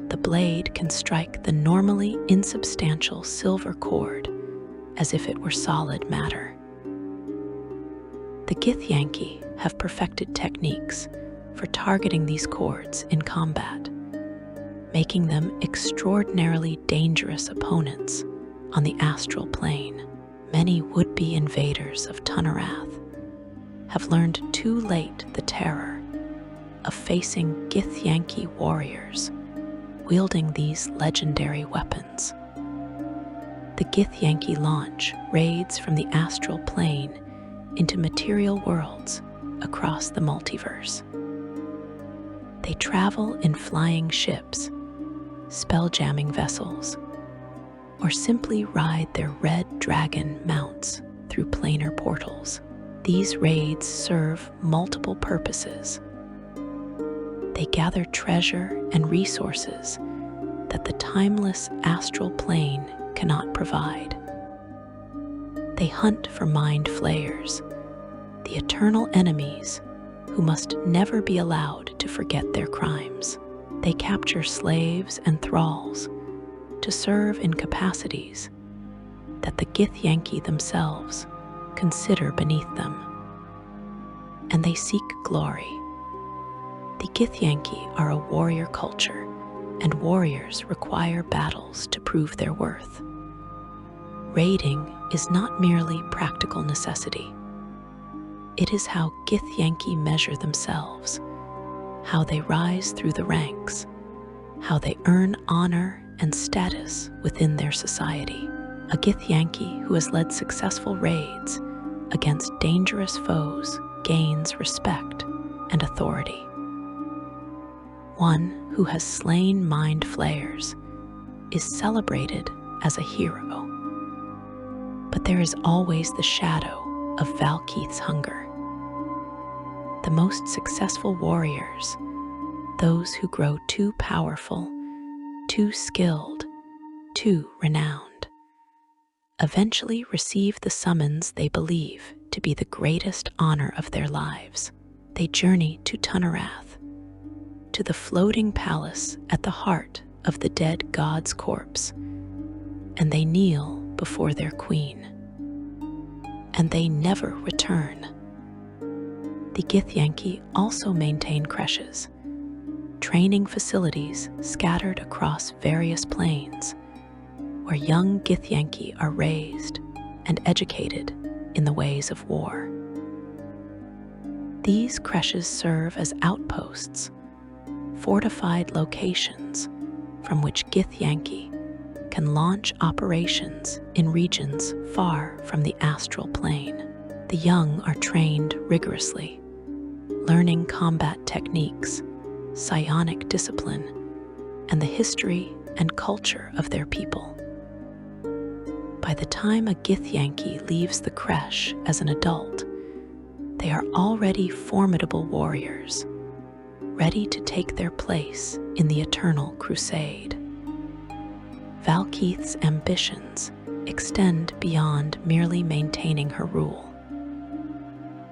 the blade can strike the normally insubstantial silver cord as if it were solid matter. The Githyanki have perfected techniques for targeting these cords in combat, making them extraordinarily dangerous opponents on the astral plane. Many would-be invaders of Tunnerath have learned too late the terror of facing Githyanki warriors wielding these legendary weapons. The Githyanki launch raids from the astral plane into material worlds across the multiverse. They travel in flying ships, spell-jamming vessels, or simply ride their red dragon mounts through planar portals. These raids serve multiple purposes. They gather treasure and resources that the timeless astral plane cannot provide. They hunt for mind flayers, the eternal enemies who must never be allowed to forget their crimes. They capture slaves and thralls to serve in capacities that the Githyanki themselves consider beneath them. And they seek glory. The Githyanki are a warrior culture, and warriors require battles to prove their worth. Raiding is not merely practical necessity. It is how Githyanki measure themselves, how they rise through the ranks, how they earn honor and status within their society. A Githyanki who has led successful raids against dangerous foes gains respect and authority. One who has slain mind flayers is celebrated as a hero. But there is always the shadow of Valkeith's hunger. The most successful warriors, those who grow too powerful, too skilled, too renowned, eventually receive the summons they believe to be the greatest honor of their lives. They journey to Tunnerath, to the floating palace at the heart of the dead god's corpse, and they kneel before their queen. And they never return. The Githyanki also maintain creches, training facilities scattered across various planes, where young Githyanki are raised and educated in the ways of war. These creches serve as outposts, fortified locations from which Githyanki can launch operations in regions far from the astral plane. The young are trained rigorously, learning combat techniques, psionic discipline, and the history and culture of their people. By the time a Githyanki leaves the creche as an adult, they are already formidable warriors, ready to take their place in the eternal crusade. Valkeith's ambitions extend beyond merely maintaining her rule.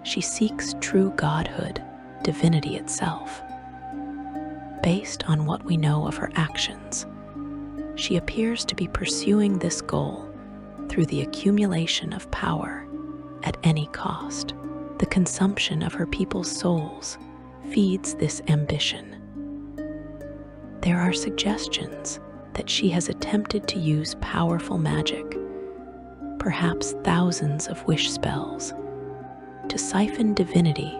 She seeks true godhood, divinity itself. Based on what we know of her actions, she appears to be pursuing this goal through the accumulation of power at any cost. The consumption of her people's souls feeds this ambition. There are suggestions that she has attempted to use powerful magic, perhaps thousands of wish spells, to siphon divinity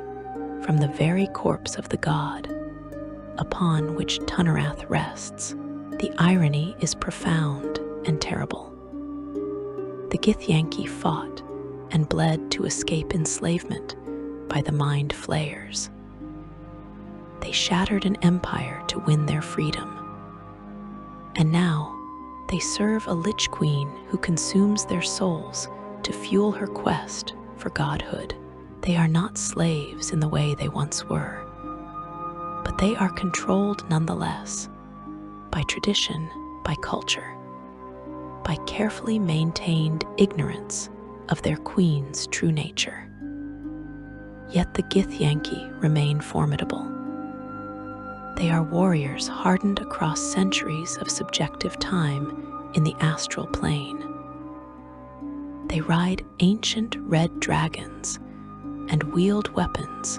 from the very corpse of the god upon which Tunnerath rests. The irony is profound and terrible. The Githyanki fought and bled to escape enslavement by the mind flayers. They shattered an empire to win their freedom. And now, they serve a lich queen who consumes their souls to fuel her quest for godhood. They are not slaves in the way they once were, but they are controlled nonetheless by tradition, by culture, by carefully maintained ignorance of their queen's true nature. Yet the Githyanki remain formidable. They are warriors hardened across centuries of subjective time in the astral plane. They ride ancient red dragons and wield weapons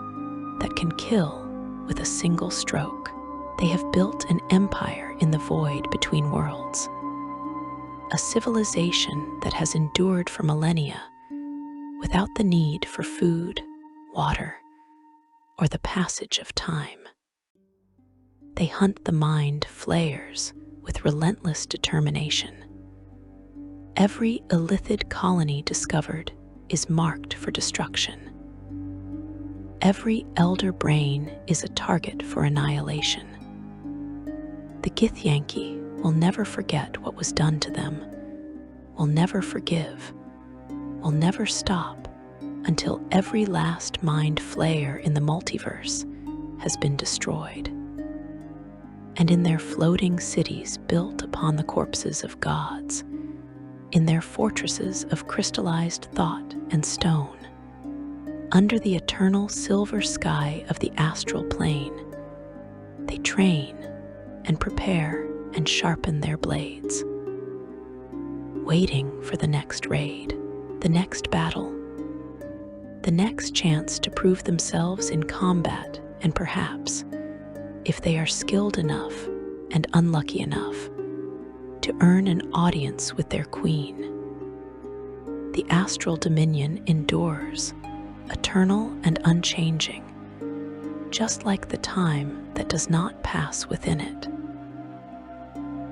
that can kill with a single stroke. They have built an empire in the void between worlds, a civilization that has endured for millennia without the need for food, water, or the passage of time. They hunt the mind flayers with relentless determination. Every illithid colony discovered is marked for destruction. Every elder brain is a target for annihilation. The Githyanki will never forget what was done to them, will never forgive, will never stop until every last mind flayer in the multiverse has been destroyed. And in their floating cities built upon the corpses of gods, in their fortresses of crystallized thought and stone, under the eternal silver sky of the astral plane, they train and prepare and sharpen their blades, waiting for the next raid, the next battle, the next chance to prove themselves in combat, and perhaps, if they are skilled enough and unlucky enough, to earn an audience with their queen. The astral dominion endures, eternal and unchanging, just like the time that does not pass within it.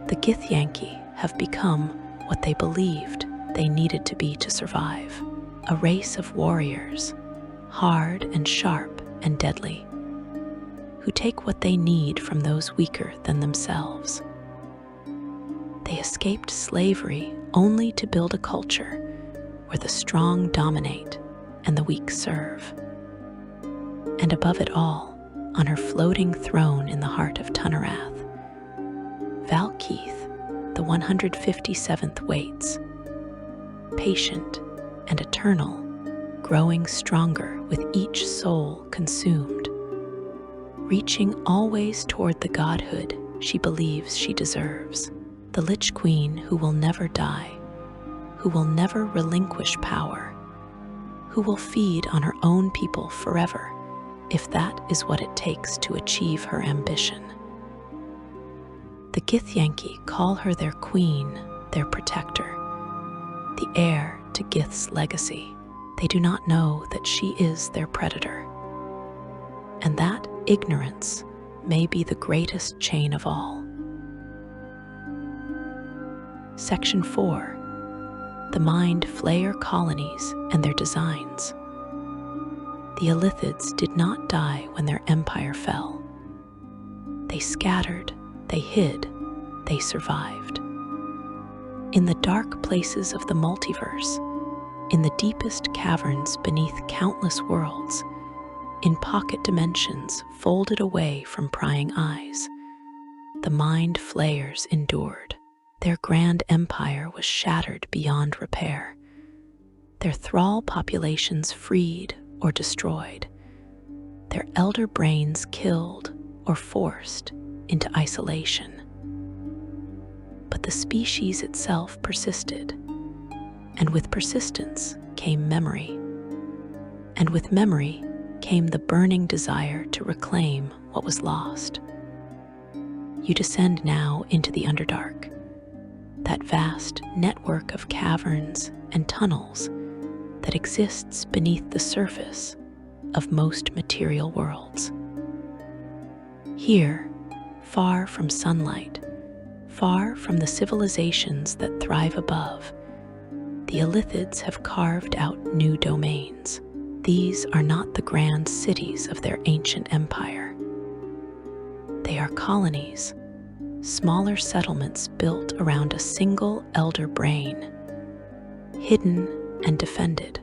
The Githyanki have become what they believed they needed to be to survive, a race of warriors, hard and sharp and deadly, who take what they need from those weaker than themselves. They escaped slavery only to build a culture where the strong dominate and the weak serve. And above it all, on her floating throne in the heart of Tunnerath, Valkeith, the 157th, waits, patient and eternal, growing stronger with each soul consumed, reaching always toward the godhood she believes she deserves, the Lich Queen who will never die, who will never relinquish power, who will feed on her own people forever, if that is what it takes to achieve her ambition. The Githyanki call her their queen, their protector, the heir to Gith's legacy. They do not know that she is their predator, and that ignorance may be the greatest chain of all. Section 4. The Mind Flayer Colonies and Their Designs. The Illithids did not die when their empire fell. They scattered, they hid, they survived. In the dark places of the multiverse, in the deepest caverns beneath countless worlds, in pocket dimensions folded away from prying eyes, the Mind Flayers endured. Their grand empire was shattered beyond repair, their thrall populations freed or destroyed, their elder brains killed or forced into isolation. But the species itself persisted, and with persistence came memory, and with memory came the burning desire to reclaim what was lost. You descend now into the Underdark, that vast network of caverns and tunnels that exists beneath the surface of most material worlds. Here, far from sunlight, far from the civilizations that thrive above, the Illithids have carved out new domains. These are not the grand cities of their ancient empire. They are colonies, smaller settlements built around a single elder brain, hidden and defended,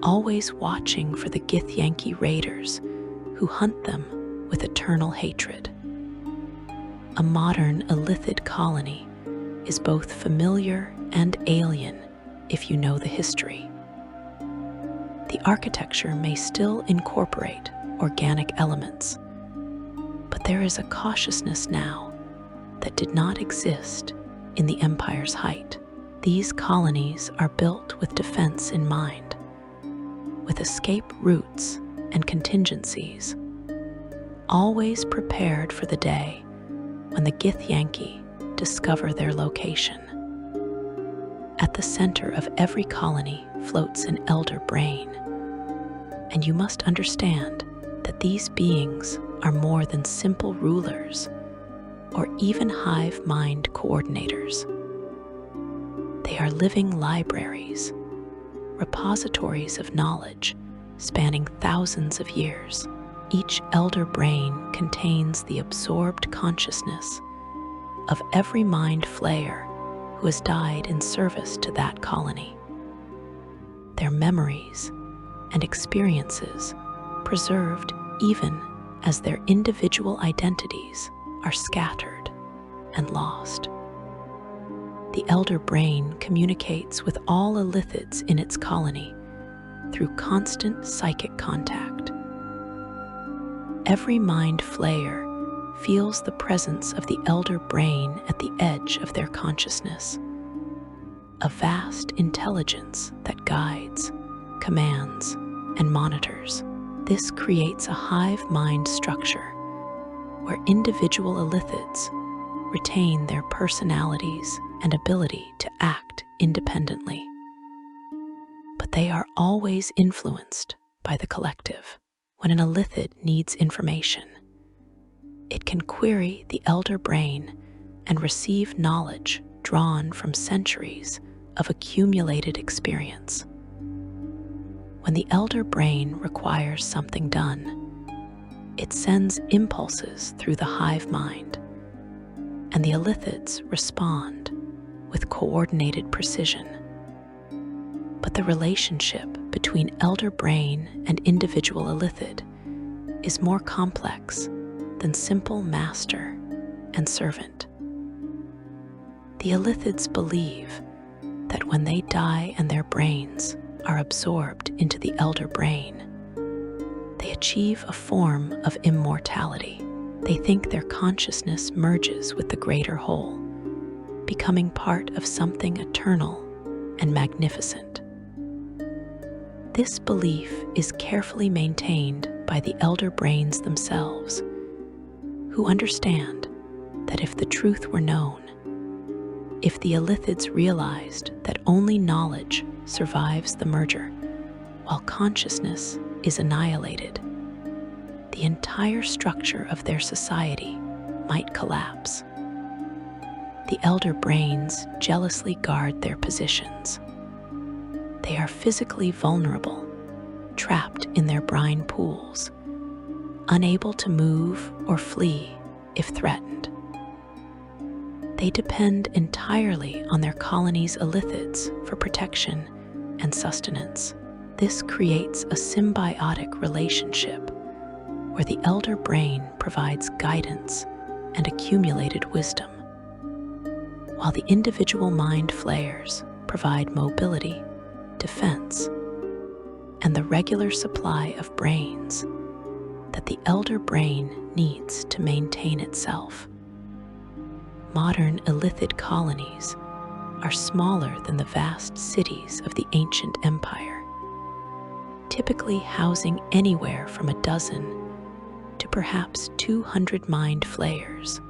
always watching for the Githyanki raiders who hunt them with eternal hatred. A modern Illithid colony is both familiar and alien if you know the history. The architecture may still incorporate organic elements, but there is a cautiousness now that did not exist in the empire's height. These colonies are built with defense in mind, with escape routes and contingencies, always prepared for the day when the Githyanki discover their location. At the center of every colony floats an elder brain, and you must understand that these beings are more than simple rulers or even hive mind coordinators. They are living libraries, repositories of knowledge spanning thousands of years. Each elder brain contains the absorbed consciousness of every mind flayer who has died in service to that colony. Their memories, and experiences preserved even as their individual identities are scattered and lost. The elder brain communicates with all illithids in its colony through constant psychic contact. Every mind flayer feels the presence of the elder brain at the edge of their consciousness, a vast intelligence that guides, commands, and monitors. This creates a hive mind structure where individual illithids retain their personalities and ability to act independently. But they are always influenced by the collective. When an illithid needs information, it can query the elder brain and receive knowledge drawn from centuries of accumulated experience. When the elder brain requires something done, it sends impulses through the hive mind, and the illithids respond with coordinated precision. But the relationship between elder brain and individual illithid is more complex than simple master and servant. The illithids believe that when they die and their brains are absorbed into the elder brain, they achieve a form of immortality. They think their consciousness merges with the greater whole, becoming part of something eternal and magnificent. This belief is carefully maintained by the elder brains themselves, who understand that if the truth were known, if the illithids realized that only knowledge survives the merger, while consciousness is annihilated, the entire structure of their society might collapse. The elder brains jealously guard their positions. They are physically vulnerable, trapped in their brine pools, unable to move or flee if threatened. They depend entirely on their colony's illithids for protection and sustenance. This creates a symbiotic relationship where the elder brain provides guidance and accumulated wisdom, while the individual mind flayers provide mobility, defense, and the regular supply of brains that the elder brain needs to maintain itself. Modern illithid colonies are smaller than the vast cities of the ancient empire, typically housing anywhere from a dozen to perhaps 200 mind flayers,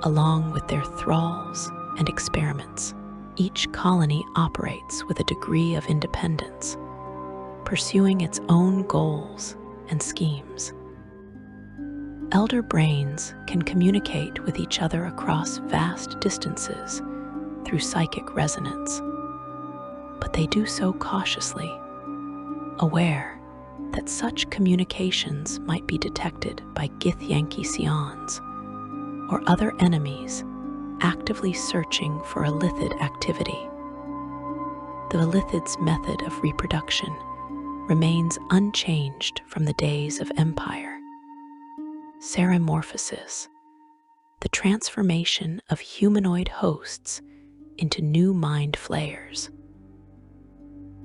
along with their thralls and experiments. Each colony operates with a degree of independence, pursuing its own goals and schemes. Elder brains can communicate with each other across vast distances through psychic resonance, but they do so cautiously, aware that such communications might be detected by Githyanki or other enemies actively searching for illithid activity. The illithid's method of reproduction remains unchanged from the days of empire. Seromorphosis, the transformation of humanoid hosts into new mind flayers.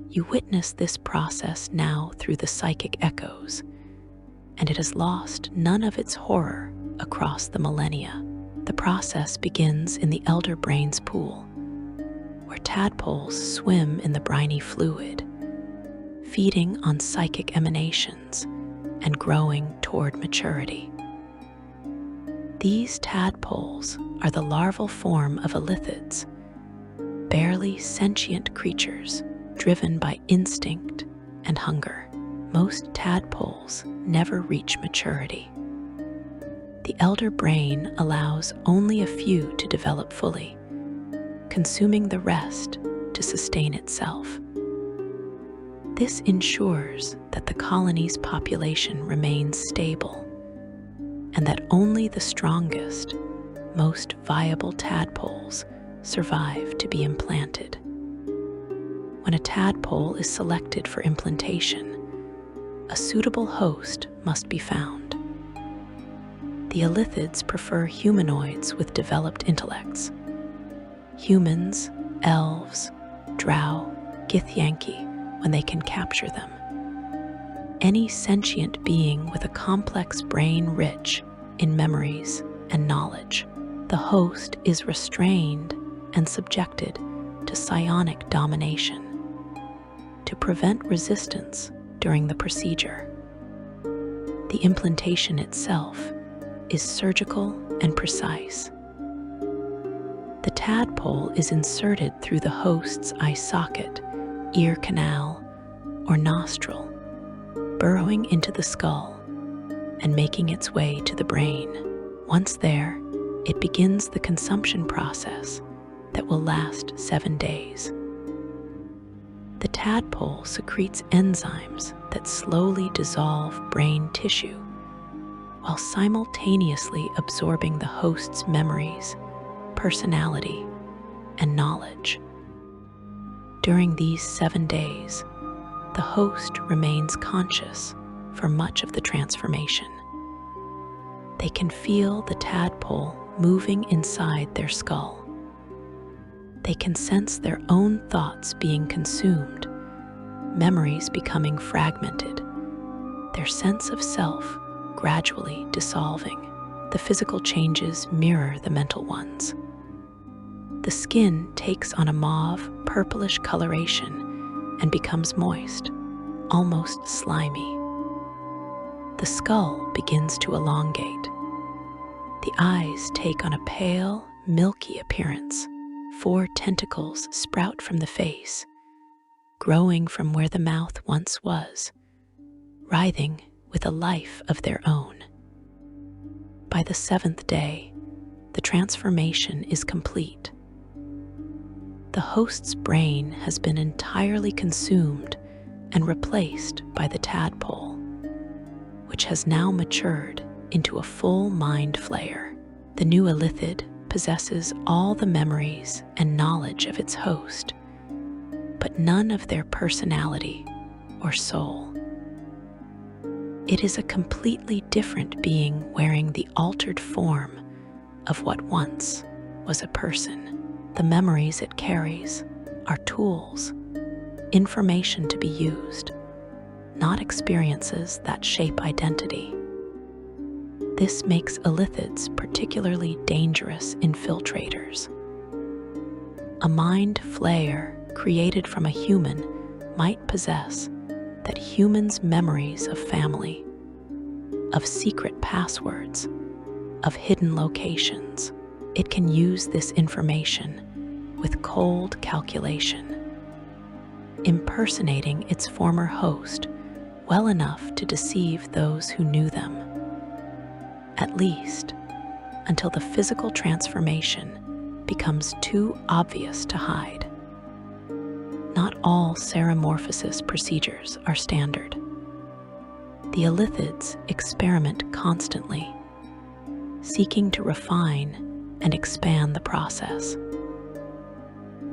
You witness this process now through the psychic echoes, and it has lost none of its horror across the millennia. The process begins in the elder brain's pool, where tadpoles swim in the briny fluid, feeding on psychic emanations and growing toward maturity. These tadpoles are the larval form of illithids, barely sentient creatures driven by instinct and hunger. Most tadpoles never reach maturity. The elder brain allows only a few to develop fully, consuming the rest to sustain itself. This ensures that the colony's population remains stable, and that only the strongest, most viable tadpoles survive to be implanted. when a tadpole is selected for implantation, a suitable host must be found. The elithids prefer humanoids with developed intellects. Humans, elves, drow, Githyanki, when they can capture them. Any sentient being with a complex brain rich in memories and knowledge. The host is restrained and subjected to psionic domination to prevent resistance during the procedure. The implantation itself is surgical and precise. The tadpole is inserted through the host's eye socket, ear canal, or nostril, burrowing into the skull and making its way to the brain. Once there, it begins the consumption process that will last 7 days. The tadpole secretes enzymes that slowly dissolve brain tissue while simultaneously absorbing the host's memories, personality, and knowledge. During these 7 days, the host remains conscious for much of the transformation. They can feel the tadpole moving inside their skull. They can sense their own thoughts being consumed, memories becoming fragmented, their sense of self gradually dissolving. The physical changes mirror the mental ones. The skin takes on a mauve, purplish coloration and becomes moist, almost slimy. The skull begins to elongate. The eyes take on a pale, milky appearance. 4 tentacles sprout from the face, growing from where the mouth once was, writhing with a life of their own. By the 7th day, the transformation is complete. The host's brain has been entirely consumed and replaced by the tadpole, which has now matured into a full mind flayer. The new elithid possesses all the memories and knowledge of its host, but none of their personality or soul. It is a completely different being wearing the altered form of what once was a person. The memories it carries are tools, information to be used, not experiences that shape identity. This makes elithids particularly dangerous infiltrators. A mind flayer created from a human might possess that human's memories of family, of secret passwords, of hidden locations. It can use this information with cold calculation, impersonating its former host well enough to deceive those who knew them, at least until the physical transformation becomes too obvious to hide. Not all seramorphosis procedures are standard. The elithids experiment constantly, seeking to refine and expand the process.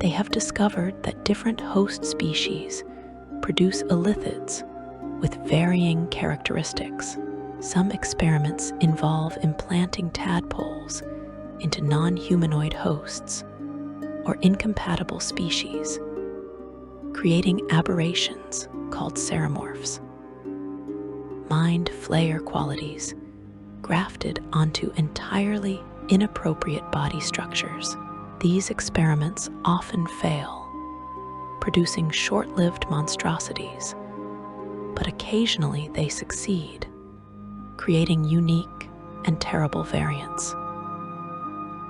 They have discovered that different host species produce elithids with varying characteristics. Some experiments involve implanting tadpoles into non-humanoid hosts or incompatible species, creating aberrations called seramorphs, mind flayer qualities grafted onto entirely inappropriate body structures. These experiments often fail, producing short-lived monstrosities, but occasionally they succeed, creating unique and terrible variants.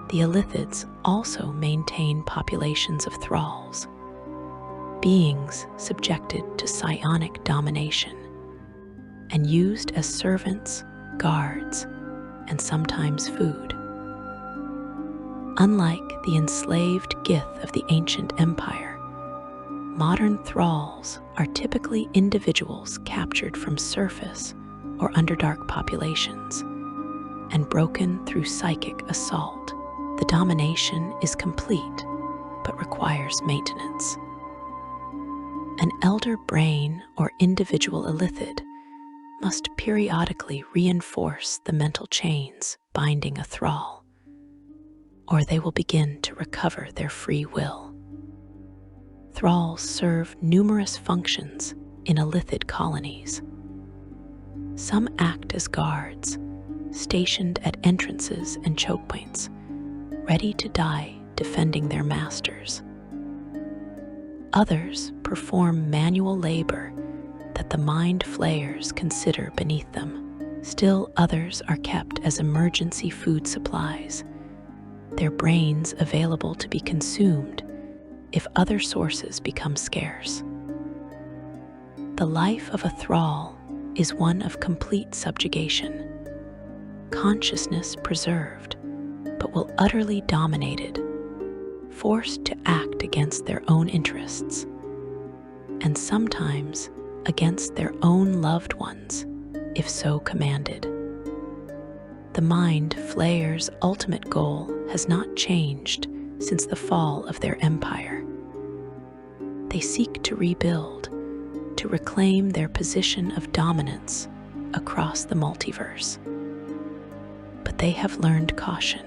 The elithids also maintain populations of thralls, beings subjected to psionic domination and used as servants, guards, and sometimes food. Unlike the enslaved Gith of the ancient empire, modern thralls are typically individuals captured from surface or underdark populations and broken through psychic assault. The domination is complete, but requires maintenance. An elder brain or individual illithid must periodically reinforce the mental chains binding a thrall, or they will begin to recover their free will. Thralls serve numerous functions in illithid colonies. Some act as guards, stationed at entrances and choke points, ready to die defending their masters. Others perform manual labor that the mind flayers consider beneath them. Still others are kept as emergency food supplies, their brains available to be consumed if other sources become scarce. The life of a thrall is one of complete subjugation, consciousness preserved, but will utterly dominated, forced to act against their own interests, and sometimes against their own loved ones, if so commanded. The mind flayer's ultimate goal has not changed since the fall of their empire. They seek to rebuild, to reclaim their position of dominance across the multiverse. But they have learned caution.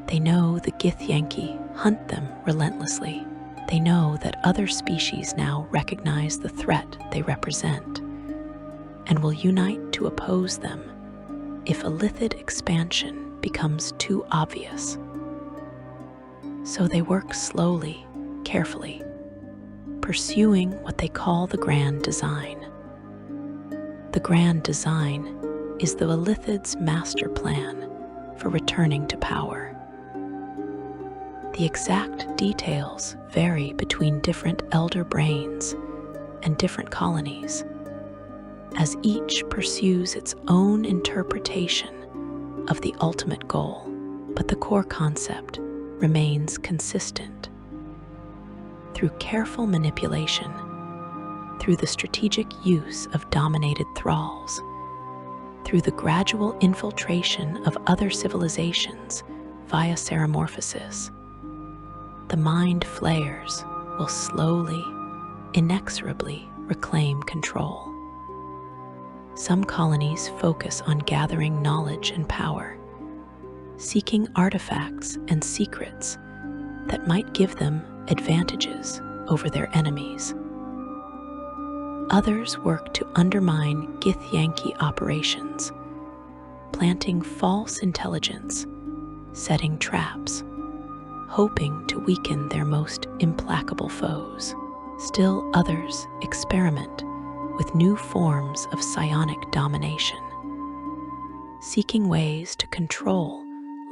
They know the Githyanki hunt them relentlessly. They know that other species now recognize the threat they represent and will unite to oppose them if illithid expansion becomes too obvious. So they work slowly, carefully, pursuing what they call the grand design. The grand design is the illithid's master plan for returning to power. The exact details vary between different elder brains and different colonies, as each pursues its own interpretation of the ultimate goal, but the core concept remains consistent. Through careful manipulation, through the strategic use of dominated thralls, through the gradual infiltration of other civilizations via seromorphosis, the mind flayers will slowly, inexorably reclaim control. Some colonies focus on gathering knowledge and power, seeking artifacts and secrets that might give them advantages over their enemies. Others work to undermine Githyanki operations, planting false intelligence, setting traps, hoping to weaken their most implacable foes. Still others experiment with new forms of psionic domination, seeking ways to control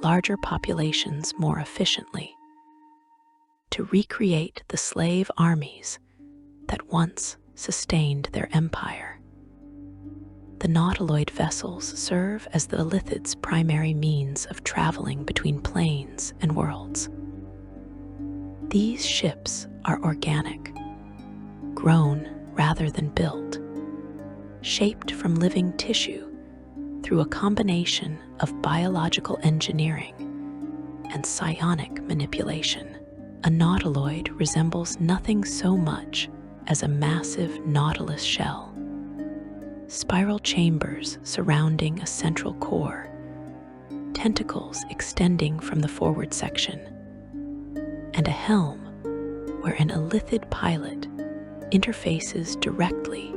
larger populations more efficiently, to recreate the slave armies that once sustained their empire. The nautiloid vessels serve as the illithid's primary means of traveling between planes and worlds. These ships are organic, grown rather than built, shaped from living tissue through a combination of biological engineering and psionic manipulation. A nautiloid resembles nothing so much as a massive nautilus shell, spiral chambers surrounding a central core, tentacles extending from the forward section, and a helm where an illithid pilot interfaces directly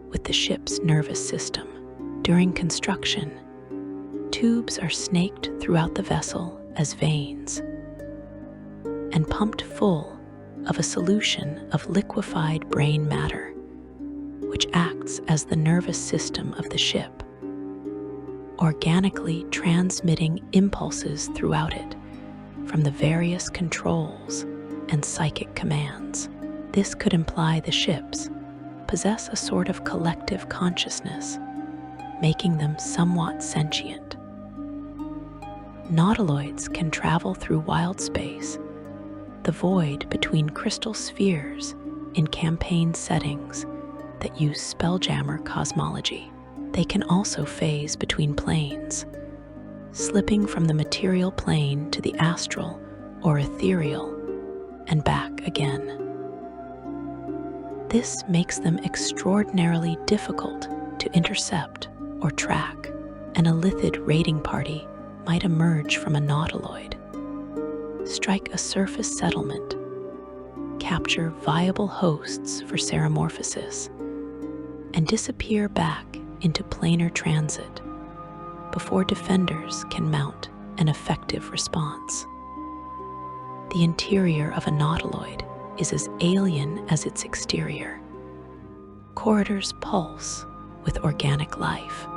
with the ship's nervous system. During construction, tubes are snaked throughout the vessel as veins and pumped full of a solution of liquefied brain matter, which acts as the nervous system of the ship, organically transmitting impulses throughout it from the various controls and psychic commands. This could imply the ships possess a sort of collective consciousness, making them somewhat sentient. Nautiloids can travel through wild space, the void between crystal spheres in campaign settings that use spelljammer cosmology. They can also phase between planes, slipping from the material plane to the astral or ethereal and back again. This makes them extraordinarily difficult to intercept or track. An illithid raiding party might emerge from a nautiloid, strike a surface settlement, capture viable hosts for seramorphosis, and disappear back into planar transit before defenders can mount an effective response. The interior of a nautiloid is as alien as its exterior. Corridors pulse with organic life.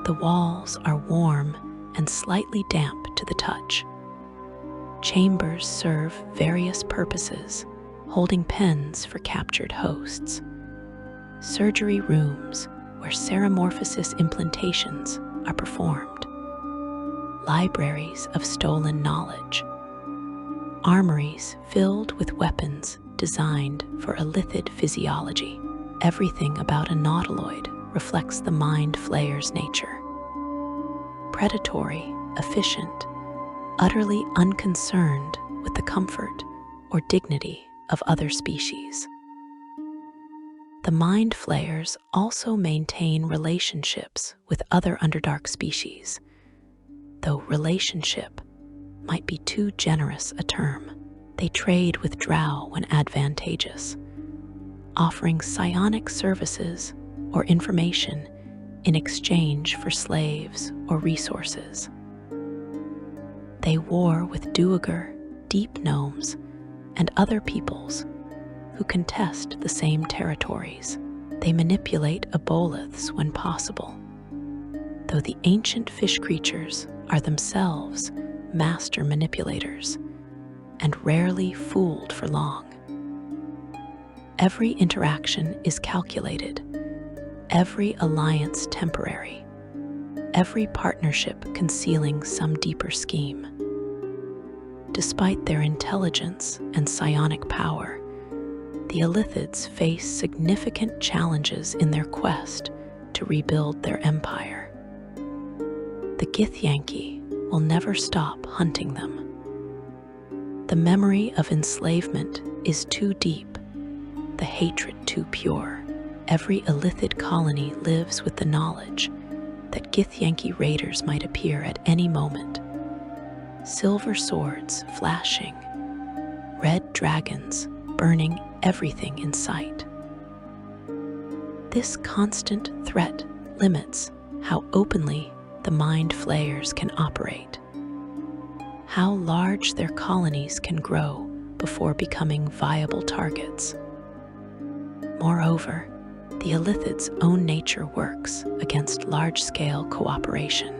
The walls are warm and slightly damp to the touch. Chambers serve various purposes, holding pens for captured hosts. Surgery rooms where seramorphosis implantations are performed. Libraries of stolen knowledge. Armories filled with weapons designed for illithid physiology. Everything about a nautiloid reflects the Mind Flayer's nature. Predatory, efficient, utterly unconcerned with the comfort or dignity of other species. The Mind Flayers also maintain relationships with other Underdark species, though relationship might be too generous a term. They trade with drow when advantageous, offering psionic services or information in exchange for slaves or resources. They war with duergar, deep gnomes, and other peoples who contest the same territories. They manipulate aboleths when possible, though the ancient fish creatures are themselves master manipulators and rarely fooled for long. Every interaction is calculated, every alliance temporary, every partnership concealing some deeper scheme. Despite their intelligence and psionic power, the illithids face significant challenges in their quest to rebuild their empire. The Githyanki will never stop hunting them. The memory of enslavement is too deep, the hatred too pure. Every illithid colony lives with the knowledge that Githyanki raiders might appear at any moment. Silver swords flashing, red dragons burning everything in sight. This constant threat limits how openly the Mind Flayers can operate, how large their colonies can grow before becoming viable targets. Moreover, the illithid's own nature works against large-scale cooperation.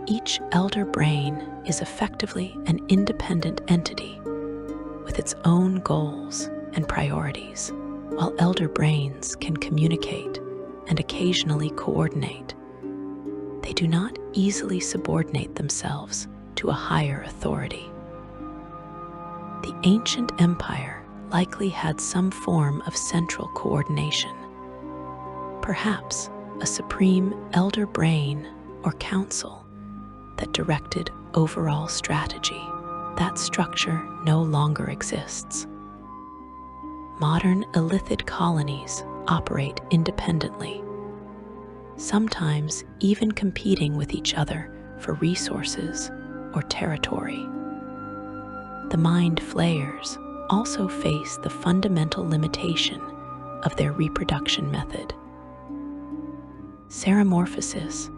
Each elder brain is effectively an independent entity with its own goals and priorities. While elder brains can communicate and occasionally coordinate, they do not easily subordinate themselves to a higher authority. The ancient empire likely had some form of central coordination, perhaps a supreme elder brain or council that directed overall strategy. That structure no longer exists. Modern illithid colonies operate independently, sometimes even competing with each other for resources or territory. The Mind Flayers also face the fundamental limitation of their reproduction method. Seramorphosis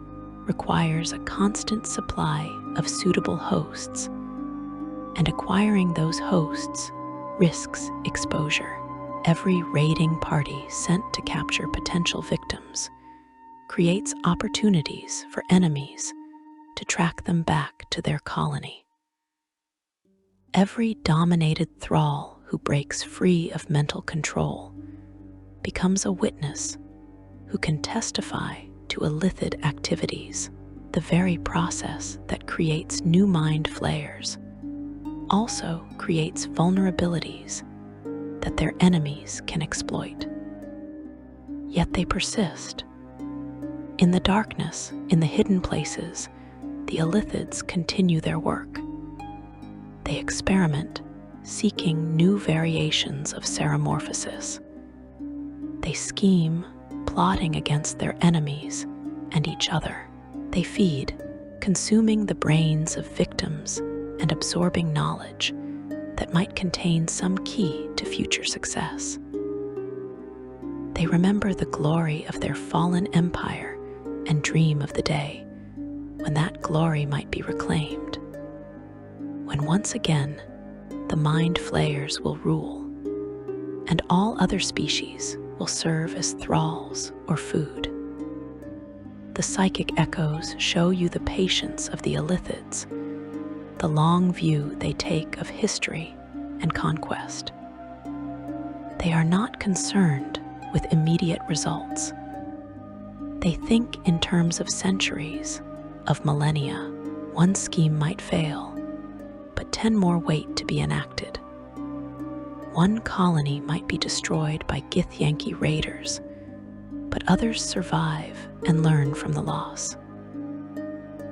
requires a constant supply of suitable hosts, and acquiring those hosts risks exposure. Every raiding party sent to capture potential victims creates opportunities for enemies to track them back to their colony. Every dominated thrall who breaks free of mental control becomes a witness who can testify to illithid activities. The very process that creates new Mind Flayers also creates vulnerabilities that their enemies can exploit. Yet they persist. In the darkness, in the hidden places, the illithids continue their work. They experiment, seeking new variations of ceremorphosis. They scheme, plotting against their enemies and each other. They feed, consuming the brains of victims and absorbing knowledge that might contain some key to future success. They remember the glory of their fallen empire and dream of the day when that glory might be reclaimed. When once again, the Mind Flayers will rule, and all other species will serve as thralls or food. The psychic echoes show you the patience of the Illithids, the long view they take of history and conquest. They are not concerned with immediate results. They think in terms of centuries, of millennia. One scheme might fail, but 10 more wait to be enacted. One colony might be destroyed by Githyanki raiders, but others survive and learn from the loss.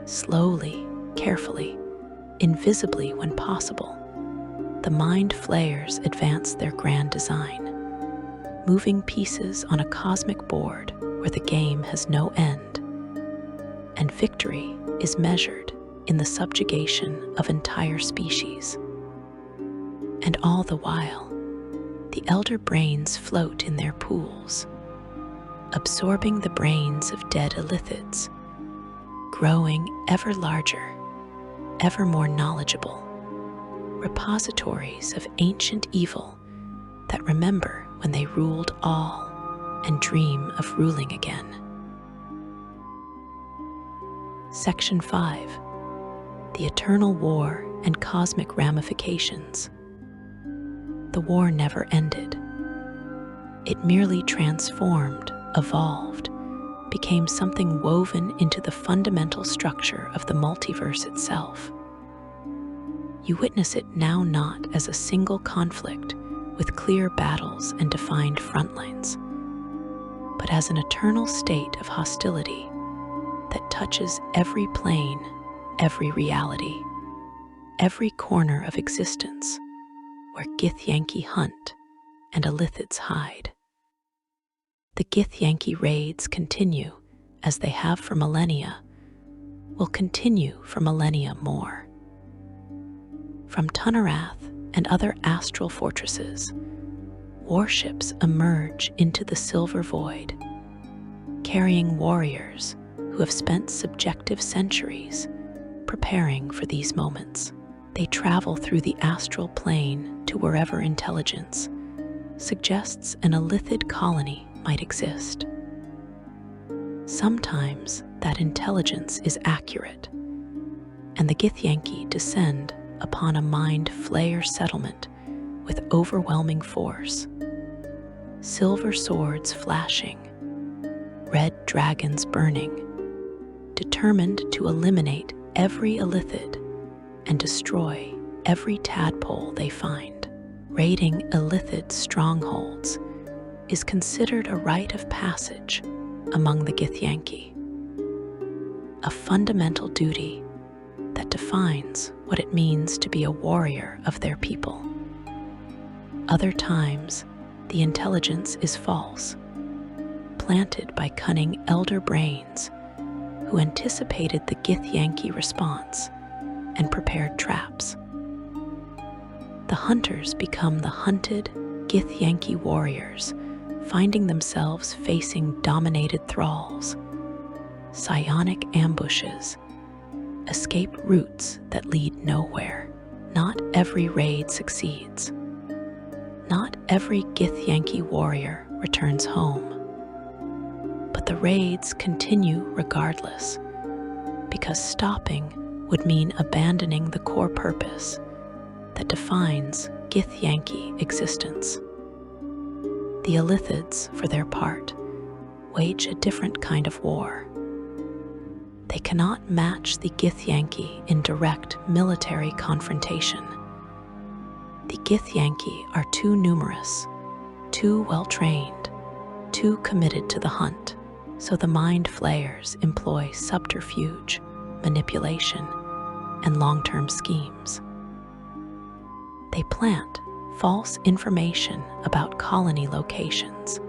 Slowly, carefully, invisibly when possible, the Mind Flayers advance their grand design, moving pieces on a cosmic board where the game has no end, and victory is measured in the subjugation of entire species. And all the while, the elder brains float in their pools, absorbing the brains of dead Illithids, growing ever larger, ever more knowledgeable, repositories of ancient evil that remember when they ruled all and dream of ruling again. Section 5. The Eternal War and Cosmic Ramifications. The war never ended. It merely transformed, evolved, became something woven into the fundamental structure of the multiverse itself. You witness it now not as a single conflict with clear battles and defined front lines, but as an eternal state of hostility that touches every plane, every reality, every corner of existence where Githyanki hunt and Illithids hide. The Githyanki raids continue as they have for millennia, will continue for millennia more. From Tunnerath and other astral fortresses, warships emerge into the silver void, carrying warriors who have spent subjective centuries preparing for these moments. They travel through the astral plane to wherever intelligence suggests an Illithid colony might exist. Sometimes that intelligence is accurate, and the Githyanki descend upon a Mind Flayer settlement with overwhelming force. Silver swords flashing, red dragons burning, determined to eliminate every Illithid and destroy every tadpole they find. Raiding Illithid strongholds is considered a rite of passage among the Githyanki, a fundamental duty that defines what it means to be a warrior of their people. Other times, the intelligence is false, planted by cunning elder brains who anticipated the Githyanki response and prepared traps. The hunters become the hunted Githyanki warriors, finding themselves facing dominated thralls, psionic ambushes, escape routes that lead nowhere. Not every raid succeeds. Not every Githyanki warrior returns home. But the raids continue regardless, because stopping would mean abandoning the core purpose that defines Githyanki existence. The Illithids, for their part, wage a different kind of war. They cannot match the Githyanki in direct military confrontation. The Githyanki are too numerous, too well-trained, too committed to the hunt, so the Mind Flayers employ subterfuge, manipulation, and long-term schemes. They plant false information about colony locations,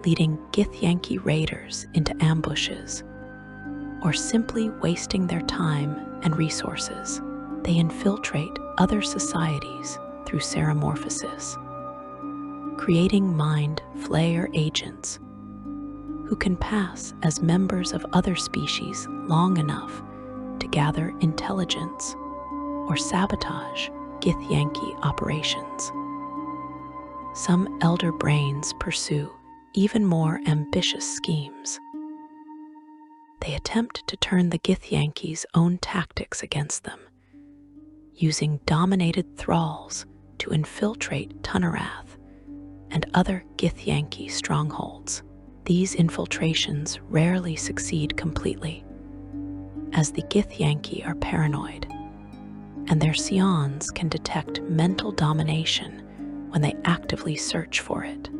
leading Githyanki raiders into ambushes, or simply wasting their time and resources. They infiltrate other societies through seromorphosis, creating mind flayer agents who can pass as members of other species long enough to gather intelligence or sabotage Githyanki operations. Some elder brains pursue even more ambitious schemes. They attempt to turn the Githyanki's own tactics against them, using dominated thralls to infiltrate Tunnerath and other Githyanki strongholds. These infiltrations rarely succeed completely, as the Githyanki are paranoid, and their scions can detect mental domination when they actively search for it.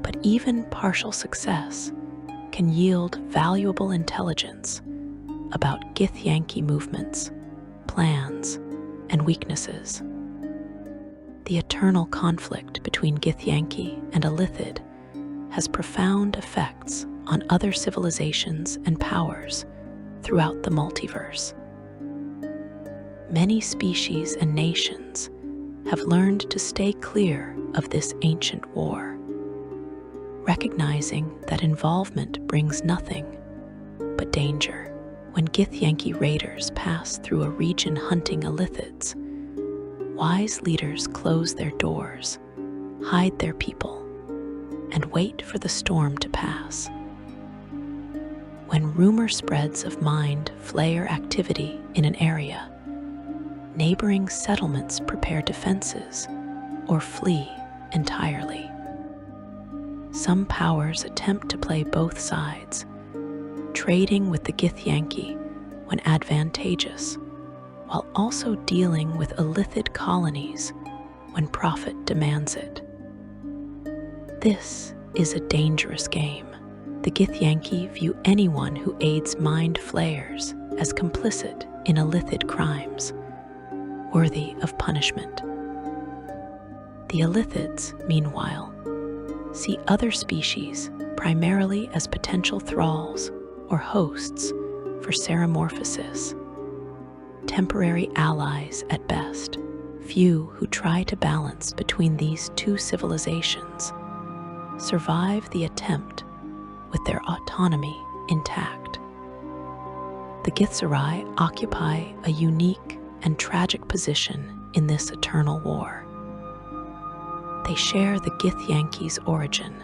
But even partial success can yield valuable intelligence about Githyanki movements, plans, and weaknesses. The eternal conflict between Githyanki and Illithid has profound effects on other civilizations and powers throughout the multiverse. Many species and nations have learned to stay clear of this ancient war, recognizing that involvement brings nothing but danger. When Githyanki raiders pass through a region hunting Illithids, wise leaders close their doors, hide their people, and wait for the storm to pass. When rumor spreads of mind flayer activity in an area, neighboring settlements prepare defenses or flee entirely. Some powers attempt to play both sides, trading with the Githyanki when advantageous, while also dealing with Illithid colonies when profit demands it. This is a dangerous game. The Githyanki view anyone who aids mind flayers as complicit in Illithid crimes, worthy of punishment. The Illithids, meanwhile, see other species primarily as potential thralls or hosts for seromorphosis, temporary allies at best. Few who try to balance between these two civilizations survive the attempt with their autonomy intact. The Githzerai occupy a unique and tragic position in this eternal war. They share the Githyanki's origin,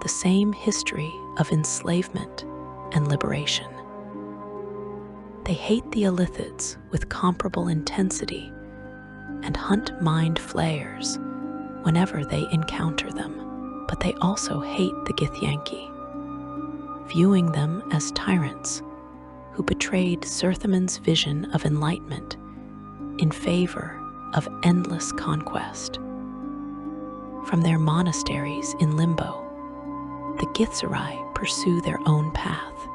the same history of enslavement and liberation. They hate the Illithids with comparable intensity and hunt mind flayers whenever they encounter them, but they also hate the Githyanki, viewing them as tyrants who betrayed Surthaman's vision of enlightenment in favor of endless conquest. From their monasteries in Limbo, the Githzerai pursue their own path.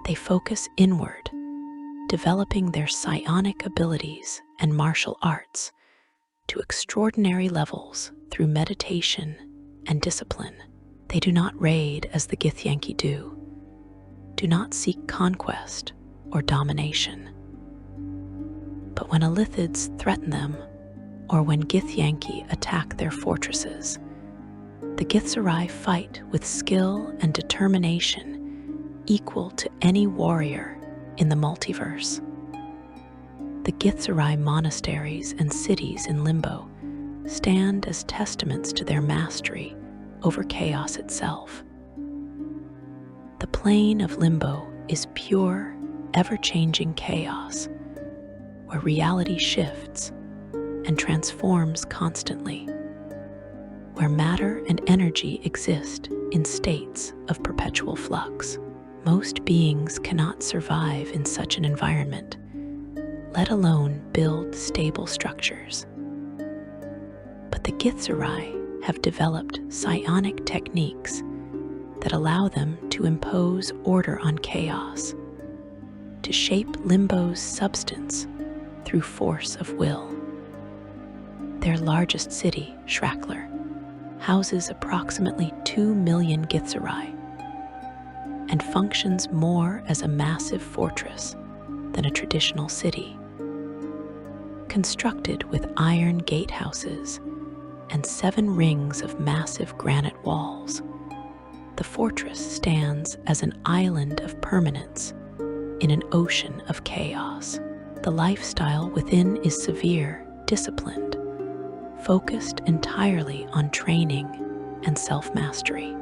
They focus inward, developing their psionic abilities and martial arts to extraordinary levels through meditation and discipline. They do not raid as the Githyanki do not seek conquest or domination. But when Illithids threaten them, or when Githyanki attack their fortresses, the Githzerai fight with skill and determination equal to any warrior in the multiverse. The Githzerai monasteries and cities in Limbo stand as testaments to their mastery over chaos itself. The plane of Limbo is pure, ever-changing chaos, where reality shifts and transforms constantly, where matter and energy exist in states of perpetual flux. Most beings cannot survive in such an environment, let alone build stable structures. But the Githzerai have developed psionic techniques that allow them to impose order on chaos, to shape Limbo's substance through force of will. Their largest city, Shrakler, houses approximately 2 million Githzerai and functions more as a massive fortress than a traditional city. Constructed with iron gatehouses and 7 rings of massive granite walls, the fortress stands as an island of permanence in an ocean of chaos. The lifestyle within is severe, disciplined, focused entirely on training and self-mastery.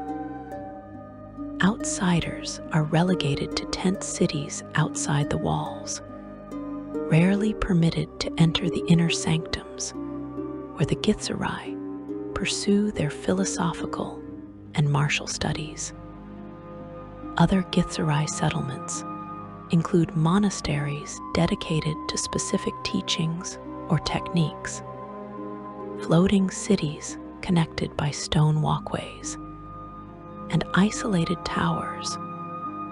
Outsiders are relegated to tent cities outside the walls, rarely permitted to enter the inner sanctums, where the Githzerai pursue their philosophical and martial studies. Other Githzerai settlements include monasteries dedicated to specific teachings or techniques, floating cities connected by stone walkways, and isolated towers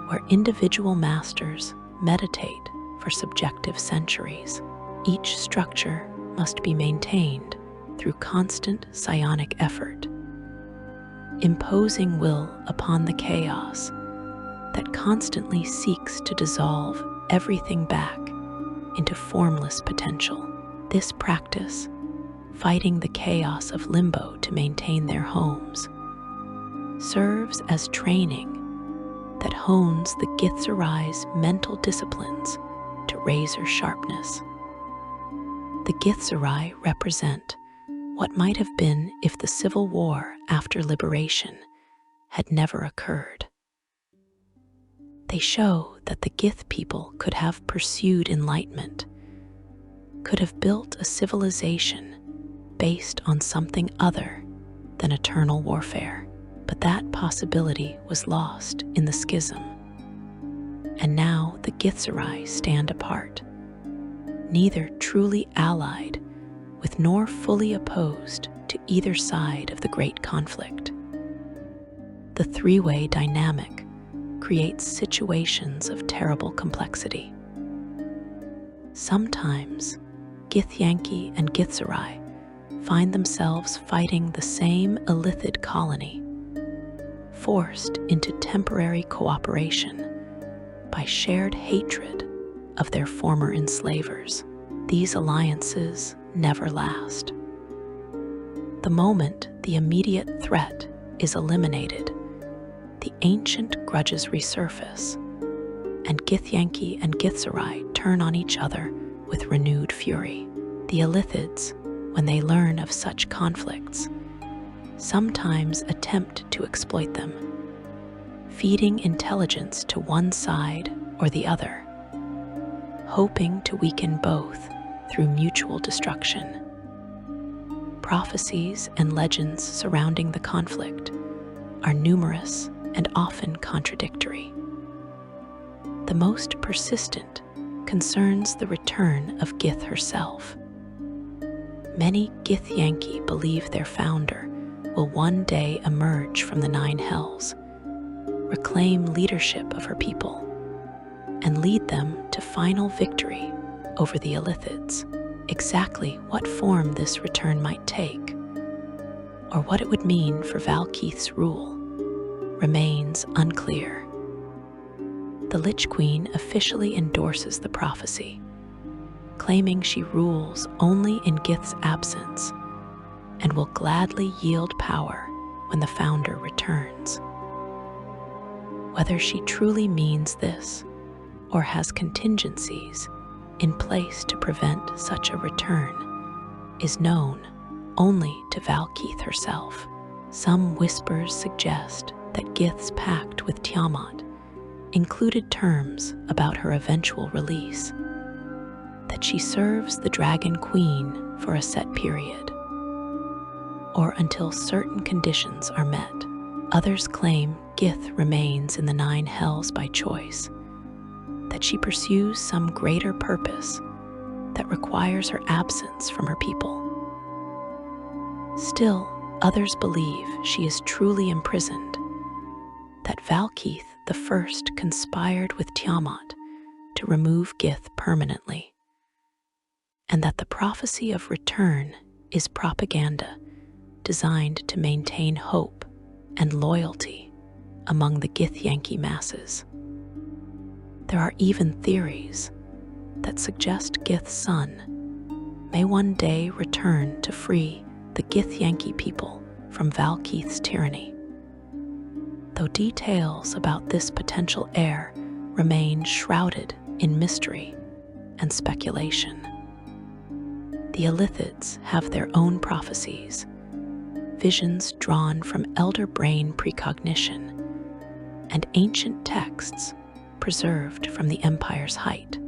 where individual masters meditate for subjective centuries. Each structure must be maintained through constant psionic effort, imposing will upon the chaos that constantly seeks to dissolve everything back into formless potential. This practice, fighting the chaos of limbo to maintain their homes, serves as training that hones the Githzerai's mental disciplines to razor sharpness. The Githzerai represent what might have been if the civil war after liberation had never occurred. They show that the Gith people could have pursued enlightenment, could have built a civilization based on something other than eternal warfare. But that possibility was lost in the schism. And now the Githzerai stand apart, neither truly allied with nor fully opposed to either side of the great conflict. The three-way dynamic creates situations of terrible complexity. Sometimes Githyanki and Githzerai find themselves fighting the same Illithid colony, forced into temporary cooperation by shared hatred of their former enslavers. These alliances never last. The moment the immediate threat is eliminated, the ancient grudges resurface, and Githyanki and Githzerai turn on each other with renewed fury. The Illithids, when they learn of such conflicts, sometimes attempt to exploit them, feeding intelligence to one side or the other, hoping to weaken both through mutual destruction. Prophecies and legends surrounding the conflict are numerous and often contradictory. The most persistent concerns the return of Gith herself. Many Githyanki believe their founder will one day emerge from the 9 hells, reclaim leadership of her people, and lead them to final victory over the Illithids. Exactly what form this return might take, or what it would mean for Valkeith's rule, remains unclear. The Lich Queen officially endorses the prophecy, claiming she rules only in Gith's absence and will gladly yield power when the founder returns. Whether she truly means this or has contingencies in place to prevent such a return is known only to Valkeith herself. Some whispers suggest that Gith's pact with Tiamat included terms about her eventual release, that she serves the Dragon Queen for a set period, or until certain conditions are met. Others claim Gith remains in the 9 hells by choice, that she pursues some greater purpose that requires her absence from her people. Still, others believe she is truly imprisoned, that Valkeith the First conspired with Tiamat to remove Gith permanently. and that the prophecy of return is propaganda designed to maintain hope and loyalty among the Githyanki masses. There are even theories that suggest Gith's son may one day return to free the Githyanki people from Valkeith's tyranny. Though details about this potential heir remain shrouded in mystery and speculation. The Illithids have their own prophecies, visions drawn from elder brain precognition, and ancient texts preserved from the Empire's height.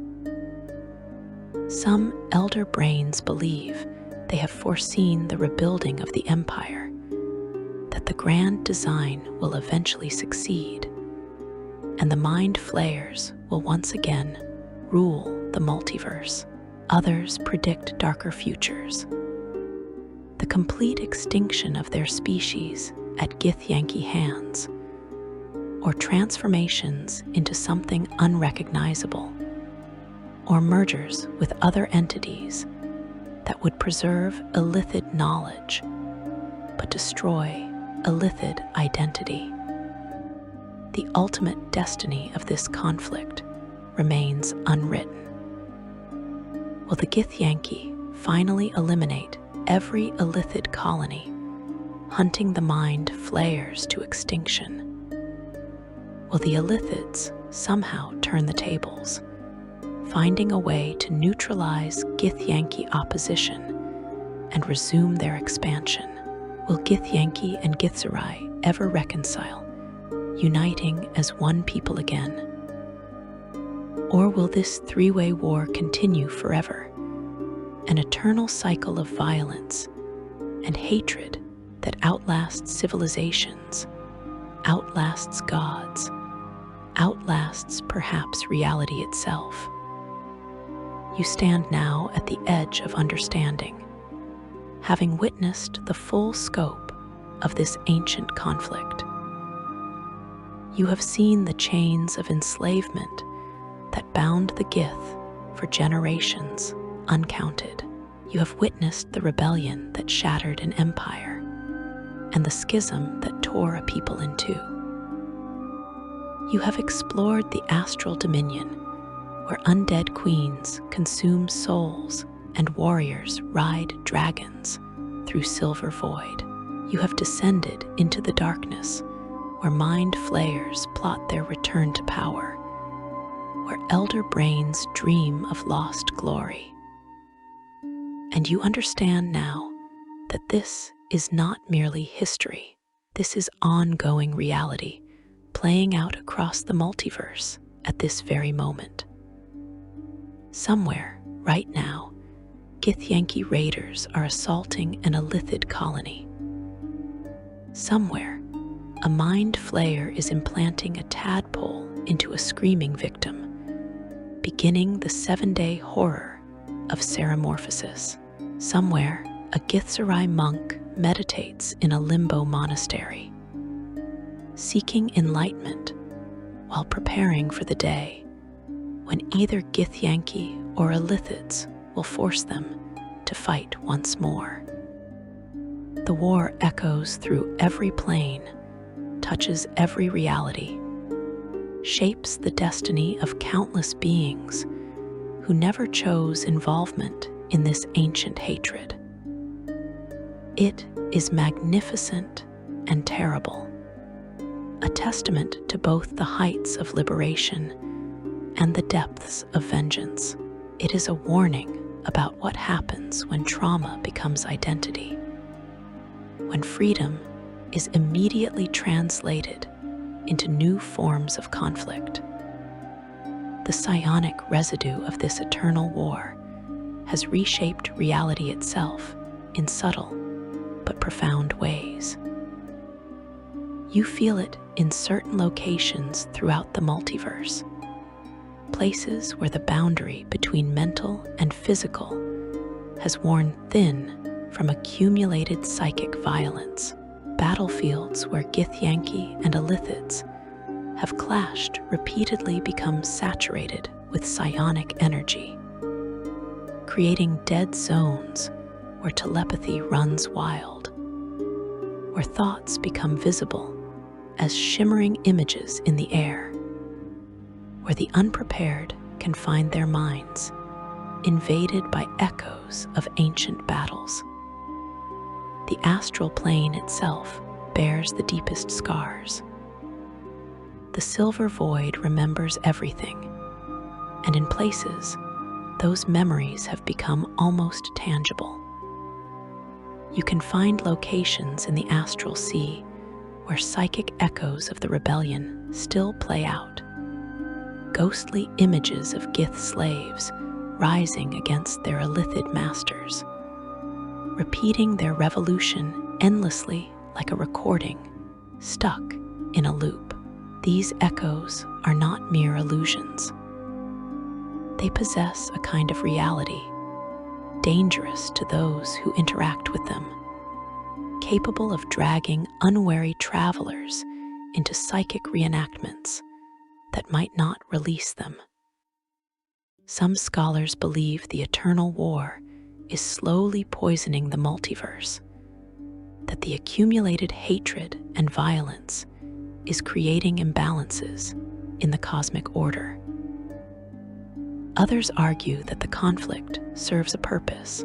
Some elder brains believe they have foreseen the rebuilding of the Empire, that the grand design will eventually succeed, and the Mind Flayers will once again rule the multiverse. Others predict darker futures. The complete extinction of their species at Githyanki hands, or transformations into something unrecognizable, or mergers with other entities that would preserve Illithid knowledge but destroy Illithid identity. The ultimate destiny of this conflict remains unwritten. Will the Githyanki finally eliminate every Illithid colony, hunting the Mind Flayers to extinction? Will the Illithids somehow turn the tables, finding a way to neutralize Githyanki opposition and resume their expansion? Will Githyanki and Githzerai ever reconcile, uniting as one people again? Or will this three-way war continue forever, an eternal cycle of violence and hatred that outlasts civilizations, outlasts gods, outlasts perhaps reality itself? You stand now at the edge of understanding, having witnessed the full scope of this ancient conflict. You have seen the chains of enslavement that bound the Gith for generations uncounted. You have witnessed the rebellion that shattered an empire and the schism that tore a people in two. You have explored the astral dominion where undead queens consume souls and warriors ride dragons through silver void. You have descended into the darkness where Mind Flayers plot their return to power, where elder brains dream of lost glory. And you understand now that this is not merely history. This is ongoing reality, playing out across the multiverse at this very moment. Somewhere, right now, Githyanki raiders are assaulting an Illithid colony. Somewhere, a Mind Flayer is implanting a tadpole into a screaming victim, beginning the 7-day horror of Ceramorphosis. Somewhere, a Githzerai monk meditates in a limbo monastery, seeking enlightenment while preparing for the day when either Githyanki or Illithids will force them to fight once more. The war echoes through every plane, touches every reality, shapes the destiny of countless beings who never chose involvement in this ancient hatred. It is magnificent and terrible, a testament to both the heights of liberation and the depths of vengeance. It is a warning about what happens when trauma becomes identity, when freedom is immediately translated into new forms of conflict. The psionic residue of this eternal war has reshaped reality itself in subtle but profound ways. You feel it in certain locations throughout the multiverse, places where the boundary between mental and physical has worn thin from accumulated psychic violence, battlefields where Githyanki and Illithids have clashed repeatedly become saturated with psionic energy, creating dead zones where telepathy runs wild, where thoughts become visible as shimmering images in the air, where the unprepared can find their minds invaded by echoes of ancient battles. The astral plane itself bears the deepest scars. The silver void remembers everything, and in places, those memories have become almost tangible. You can find locations in the astral sea where psychic echoes of the rebellion still play out. Ghostly images of Gith slaves rising against their illithid masters, repeating their revolution endlessly like a recording stuck in a loop. These echoes are not mere illusions. They possess a kind of reality, dangerous to those who interact with them, capable of dragging unwary travelers into psychic reenactments that might not release them. Some scholars believe the eternal war is slowly poisoning the multiverse, that the accumulated hatred and violence is creating imbalances in the cosmic order. Others argue that the conflict serves a purpose,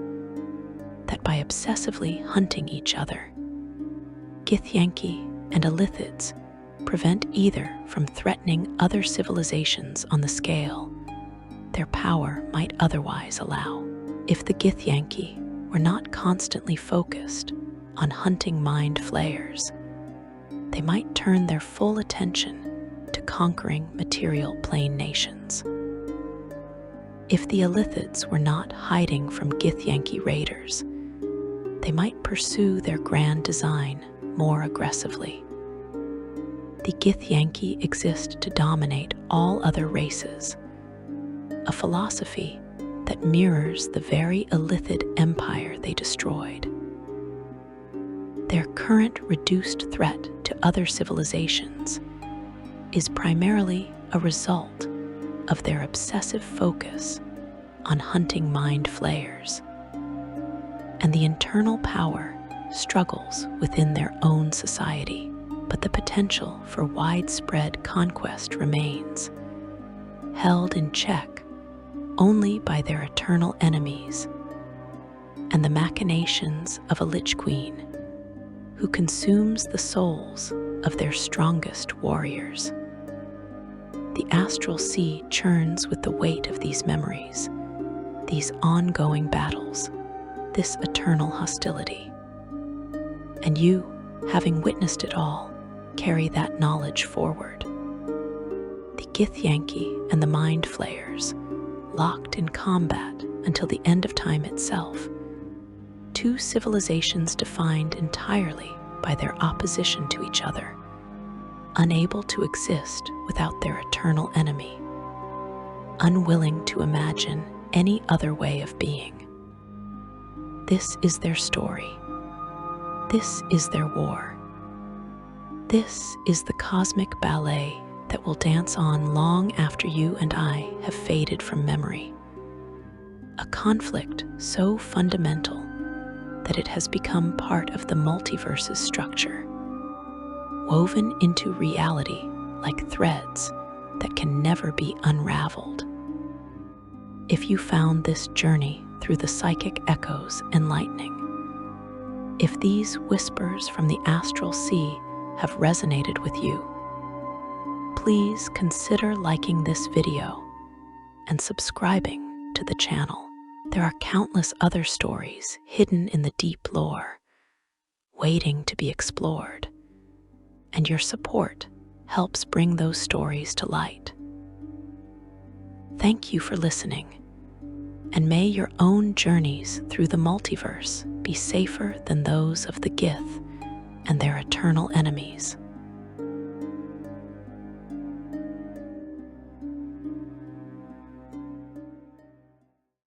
that by obsessively hunting each other, Githyanki and Illithids prevent either from threatening other civilizations on the scale their power might otherwise allow. If the Githyanki were not constantly focused on hunting mind flayers, they might turn their full attention to conquering material plane nations. If the Illithids were not hiding from Githyanki raiders, they might pursue their grand design more aggressively. The Githyanki exist to dominate all other races, a philosophy that mirrors the very Illithid empire they destroyed. Their current reduced threat to other civilizations is primarily a result of their obsessive focus on hunting mind flayers, and the internal power struggles within their own society, but the potential for widespread conquest remains, held in check only by their eternal enemies and the machinations of a Lich Queen who consumes the souls of their strongest warriors. The astral sea churns with the weight of these memories, these ongoing battles, this eternal hostility. And you, having witnessed it all, carry that knowledge forward. The Githyanki and the Mind Flayers, locked in combat until the end of time itself, two civilizations defined entirely by their opposition to each other, unable to exist without their eternal enemy, unwilling to imagine any other way of being. This is their story. This is their war. This is the cosmic ballet that will dance on long after you and I have faded from memory. A conflict so fundamental that it has become part of the multiverse's structure, woven into reality like threads that can never be unraveled. If you found this journey through the psychic echoes enlightening, if these whispers from the astral sea have resonated with you, please consider liking this video and subscribing to the channel. There are countless other stories hidden in the deep lore, waiting to be explored, and your support helps bring those stories to light. Thank you for listening, and may your own journeys through the multiverse be safer than those of the Gith and their eternal enemies.